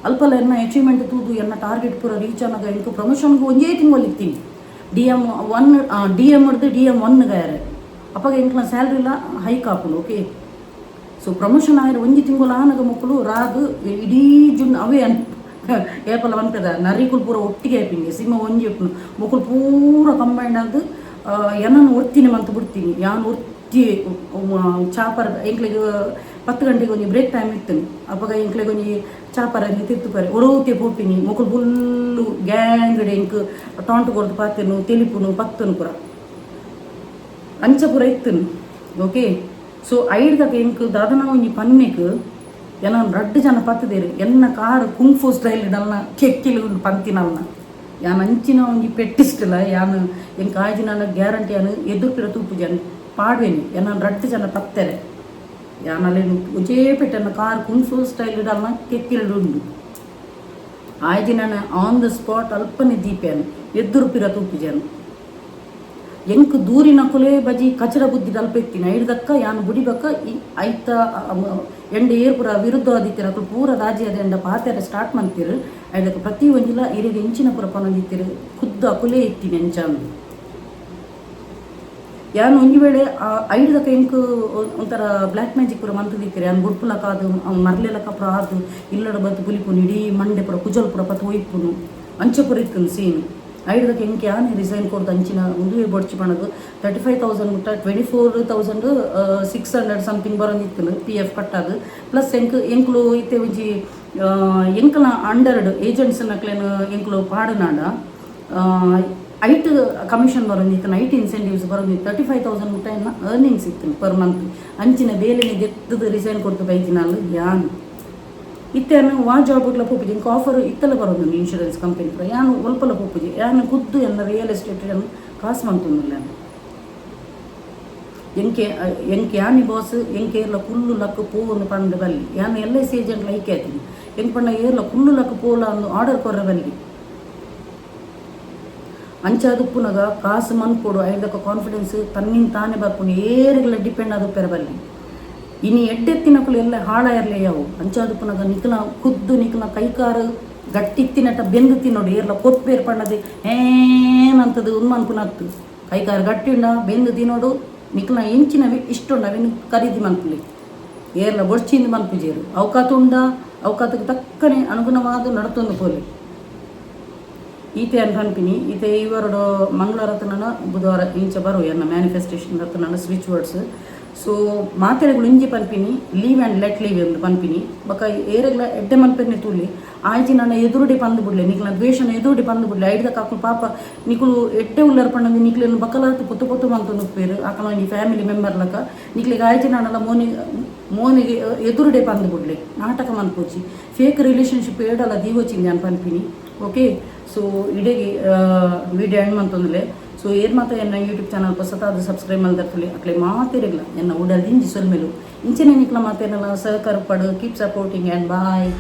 ಅಲ್ಪಲ್ಲ ಎನ್ನ ಅಚೀವ್ಮೆಂಟ್ ತೂದು ಎನ್ನ ಟಾರ್ಗೆಟ್ ಪೂರ ರೀಚ್ ಅನ್ನೋದು ಇಂಕು ಪ್ರಮೋಷನ್ಗೆ ಒಂದೇ ತಿಂಗಳಿರ್ತೀನಿ DM 1 DM 1 ಗಾಯರೆ ಅಪ್ಪಾಗ ಇಂಕ್ಲ ಸ್ಯಾಲ್ರಿ ಇಲ್ಲ ಹೈಕ್ ಹಾಕೊಂಡು ಓಕೆ ಸೊ ಪ್ರಮೋಷನ್ ಆಯ್ರೆ ಒಂಜಿ ತಿಂಗಳು ಆನಗ ಮಕ್ಕಳು ರಾದು ಇಡೀ ಜುನ್ ಅವೇ ಏಪಲ್ಲ ಅನ್ಪದ ನರಿಕುಲ್ ಪೂರ ಒಟ್ಟಿಗೆ ಆಯ್ಪಿಂಗೆ ಸಿಂಹ ಒಂಜಿ ಮಕ್ಕಳು ಪೂರ ಕಂಬೈಂಡ್ ಆದ ಏನನ್ನು ಒರ್ತೀನಿ ಮಂತ ಬಿಡ್ತೀನಿ ಯಾನು ಒರ್ತಿ ಚಾಪರ್ ಎಂಕ್ಲಿಗೆ 10 ಗಂಟೆಗೆ ಒಂದು ಬ್ರೇಕ್ ಟೈಮ್ ಇರ್ತೀನಿ ಅಪ್ಪಾಗ ಎಂಕ್ಲಿಗೆ ಒಂದು ಚಾಪರಲ್ಲಿ ತಿರ್ತುಪರೆ ಒಡೋತಿ ಪೋಪಿನಿ ಮುಖಲ್ ಫುಲ್ಲು ಗ್ಯಾಂಗಡೆ ಎಂಕ್ ಟಾಂಟು ಕೊಡ್ದು ಪಾತೆನು ತೆಲಿಪುನು ಪತ್ತನು ಪುರ ಅಂಚ ಪುರ ಇತ್ತನು ಓಕೆ ಸೊ ಐಡ್ದಾಗ ಎಂಕ್ ದಾದನ ಒಂಜಿ ಪನ್ನೆಕ್ ಎಲ್ಲ 2 ಜನ ಪತ್ತದೇರು ಎನ್ನ ಕಾರು ಕುಂಫು ಸ್ಟೈಲ್ ಇಡಲ್ನ ಕೆಕ್ಕಿಲು ಪಂತಿನಲ್ನ ಯಾನ್ ಅಂಚಿನ ಒಂಜಿ ಪೆಟ್ಟಿಸ್ಟಲ್ಲ ಯಾನು ಎಂಕ್ ಆಜಿನ ಗ್ಯಾರಂಟಿ ಅನ್ನು ಎದುರ್ಪಿರ ತೂಪು ಜನ ಪಾಡ್ವೇನಿ ಎನ್ನ 2 ಜನ ಪತ್ತಾರೆ ಯಾನಲ್ಲಿ ಉಜೇ ಪೆಟ್ಟನ್ನ ಕಾರ್ ಕುಂಫು ಸ್ಟೈಲ್ ಇಡಲ್ನ ಕೆಕ್ಕಿಲು ಉಂಡು ಆಯ್ದಿನ ಆನ್ ದ ಸ್ಪಾಟ್ ಅಲ್ಪನೆ ದೀಪೇನು ಎದುರ್ಪಿರ ತೂಪು ಜನ ಎಂಕ್ ದೂರಿನ ಕೊಲೆ ಬಜಿ ಕಚಡ ಬುದ್ಧಿ ಅಲ್ಪ ಎತ್ತೀನಿ ಐಡ್ದಕ್ಕ ಯಾನು ಬುಡಿಬಕ್ಕ ಐತ ಎಂಡ ಏರ್ಪುರ ವಿರುದ್ಧವಾದಿತ್ತೀರ ಅಕ್ಕಳು ಪೂರ ರಾಜಿ ಅದ ಎಂಡ ಪಾತ್ರೆ ಸ್ಟಾರ್ಟ್ ಮಾಡ್ತೀರು ಐದಕ್ಕೆ ಪ್ರತಿ ಒಂದಿಲ್ಲ ಇರಿಗೆ ಇಂಚಿನ ಪುರ ಪನದಿತ್ತೀರು ಖುದ್ದು ಅಕುಲೇ ಎತ್ತೀನಿ ಎಂಚಾನು ಯಾನು ಒಂಜಿ ವೇಳೆ ಐಡ್ದಕ್ಕ ಎಂಕ್ ಒಂಥರ ಬ್ಲ್ಯಾಕ್ ಮ್ಯಾಜಿಕ್ ಪುರ ಮಂತದಿತ್ತೀರಿ ಯಾನು ಬುಡ್ಪುಲಕ ಅದು ಮರ್ಲೆಲಕ ಪುರ ಆದು ಇಲ್ಲಡ ಬತ್ತು ಪುಲಿಪುನು ಇಡೀ ಮಂಡೆ ಪುರ ಕುಜಲ್ ಪುರ ಪತ್ತು ಒಯ್ಪುನು ಅಂಚೆ ಪುರ ಇತ್ತು ಸೀನ್ ಐಡ್ದಕ್ಕೆ ಎಂಕ್ ಯಾನು ರಿಸೈನ್ ಕೊಡ್ದು ಅಂಚಿನ ಮುಂದುವೆ ಬೊಡ್ಚಿ ಪಣದು 35,000 ಮುಟ್ಟ 24,600 ಸಮಥಿಂಗ್ ಬರೋದಿತ್ತು PF ಕಟ್ಟದು ಪ್ಲಸ್ ಎಂಕ್ಲು ಇತ್ತೆ ಒಂಜಿ ಎಂಕಲ ಅಂಡರ್ಡ್ ಏಜೆಂಟ್ಸ್ ನಕ್ಲೇನು ಎಂಕ್ಲು ಪಾಡುನಾಡ ಐಟ್ ಕಮಿಷನ್ ಬರೋದಿತ್ತು ನೈಟ್ ಇನ್ಸೆಂಟಿವ್ಸ್ ಬರೋದಿತ್ತು 35,000 ಮುಟ್ಟ ಎನ್ನ ಅರ್ನಿಂಗ್ಸ್ ಇತ್ತು ಪರ್ ಮಂತ್ ಅಂಚಿನ ಬೇಲೆನೆ ಗೆತ್ತದು ರಿಸೈನ್ ಕೊಡ್ತು ಬೈತಿನಲ್ಲಿ ಯಾನು ಇತ್ತೇನು ವಾ ಜಾಬ್ಗಳ ಪೋಪುಜಿ ಇಂಕ ಆಫರ್ ಇತ್ತಲ್ಲ ಬರೋದು ಇನ್ಶೂರೆನ್ಸ್ ಕಂಪನಿ ಪುರ ಯಾನು ಒಲ್ಪಲ ಪೋಪುಜಿ ಯಾನು ಖುದ್ದು ಎನ್ನ ರಿಯಲ್ ಎಸ್ಟೇಟ್ ಕಾಸು ಮಂತೊಂದಿಲ್ಲ ಎಂಕೆ ಯಾನಿ ಬಾಸ್ ಎಂಕೆ ಏರ್ಲ ಕುಲ್ಲು ಲಕ್ಕ ಪೋವನ್ನು ಪಂಡ ಬಲ್ಲಿ ಯಾನು LIC ಏಜೆಂಟ್ ಲೈಕ್ ಆಯ್ತೀನಿ ಎಂಕ್ ಪಂಡ ಏರ್ಲ ಕುಲ್ಲು ಲಕ್ಕ ಪೋಲ ಅಂದು ಆರ್ಡರ್ ಕೊರ್ರ ಬಲ್ಲಿ ಅಂಚಾದುಪ್ಪುನಗ ಕಾಸು ಮನ್ಕೊಡು ಐದಕ್ಕ ಕಾನ್ಫಿಡೆನ್ಸ್ ತನ್ನಿಂದ ತಾನೇ ಬರ್ಪುನು ಏರಿಗೆಲ್ಲ ಡಿಪೆಂಡ್ ಆದುಪ್ಪೆರ ಬಲ್ಲಿ ಇನ್ನು ಎಡ್ಡೆತ್ತಿನಕ್ಕಳು ಎಲ್ಲ ಹಾಳಾಯಿರಲೇ ಯಾವು ಅಂಚಾದುಪ್ಪುನಾಗ ನಿಕ್ಲ ಖುದ್ದು ನಿಕ್ಲ ಕೈಕಾರು ಗಟ್ಟಿತ್ತಿನಟ ಬೆಂದು ತಿನ್ನೋಡು ಏರ್ಲ ಕೊಪ್ಪೇರ್ ಪಣ್ಣದೆ ಏನಂತದ್ದು ಉನ್ಮನ್ಪುನತ್ತು ಕೈಕಾರು ಗಟ್ಟಿ ಉಂಡ ಬೆಂದು ತಿನ್ನೋಡು ನಿಕ್ಲ ಇಂಚಿನವಿ ಇಷ್ಟುಂಡವಿನ್ನು ಖರೀದಿ ಮನ್ಪುಲಿ ಏರ್ಲ ಬೊಡ್ಚಿಂದ ಮನ್ಪುಜೇರು ಅವಕಾತ ಉಂಡ ಅವಕಾತಕ್ಕೆ ತಕ್ಕನೆ ಅನುಗುಣವಾದ ನಡತೊಂದು ಪೋಲಿ ಈತೆ ಅಂತ ಅನ್ಪಿನಿ ಈತೆ ಇವರಡು ಮಂಗಳವಾರ ಹತ್ತನ ಬುಧವಾರ ಇಂಚ ಬರೋ ಎನ್ನ ಮ್ಯಾನಿಫೆಸ್ಟೇಷನ್ ಹತ್ತನ ಸ್ವಿಚ್ ವರ್ಡ್ಸ್ ಸೊ ಮಾತೆರೆಗಳು ಇಂಜಿ ಪನ್ಪಿನಿ ಲೀವ್ ಆ್ಯಂಡ್ ಲೆಟ್ ಲೀವ್ ಎಂದು ಪನ್ಪಿನಿ ಬಕ ಏರೆಗ್ಲ ಎಡ್ಡೆ ಮನ್ಪೆರ್ನೆ ತುಳ್ಳಿ ಆಯ್ಚಿ ನನ್ನ ಎದುರುಡಿ ಪಂದು ಬಿಡ್ಲೆ ನಿಕ್ಲ ದ್ವೇಷನ ಎದುರುಡಿ ಪಂದು ಬಿಡ್ಲೆ ಐಡ್ದ ಕಾಕು ಪಾಪ ನಿಕ್ಲು ಎಡ್ಡೆ ಉಳ್ಳರ್ ಪಣ್ಣದು ನಿಕ್ಲೇನು ಬಕಲಾತು ಪುತ್ತು ಪುತ್ತು ಮಂತು ನುಪ್ಪೇರು ಆಕಲ ಈ ಫ್ಯಾಮಿಲಿ ಮೆಂಬರ್ ಲಕ ನಿಕ್ಲಿಗೆ ಆಯ್ಚಿ ನಾನೆಲ್ಲ ಮೋನಿಗೆ ಎದುರುಡೆ ಪಂದು ಬಿಡ್ಲೆ ನಾಟಕ ಮನ್ಪೋಚಿ ಫೇಕ್ ರಿಲೇಷನ್ಶಿಪ್ ಏಡಲ್ಲ ದೀವಚಿಂದೆ ಅನ್ ಪನ್ಪಿನಿ ಓಕೆ ಸೊ ಇಡೀಗೆ ವಿಡಿಯೋ ಎಂಡ್ ಮಂತೊಂದಲೆ ಸೊ ಏನು ಮಾತ್ರ ಎನ್ನ ಯೂಟ್ಯೂಬ್ ಚಾನಲ್ ಹೊಸತಾದ ಸಬ್ಸ್ಕ್ರೈಬ್ ಮಾಡಿದರ್ತಲಿ ಅಕ್ಲೆ ಮಾತಿರಲಿಲ್ಲ ಎನ್ನ ಉಡಲ್ ದಿಂಜಿ ಸೊಲ್ಮೇಲು ಇಂಚನೆ ನಿಕ್ಲ ಮಾತೇನಲ್ಲ ಸಹಕಾರ ಪಡು ಕೀಪ್ ಸಪೋರ್ಟಿಂಗ್ ಆ್ಯಂಡ್ ಬಾಯ್.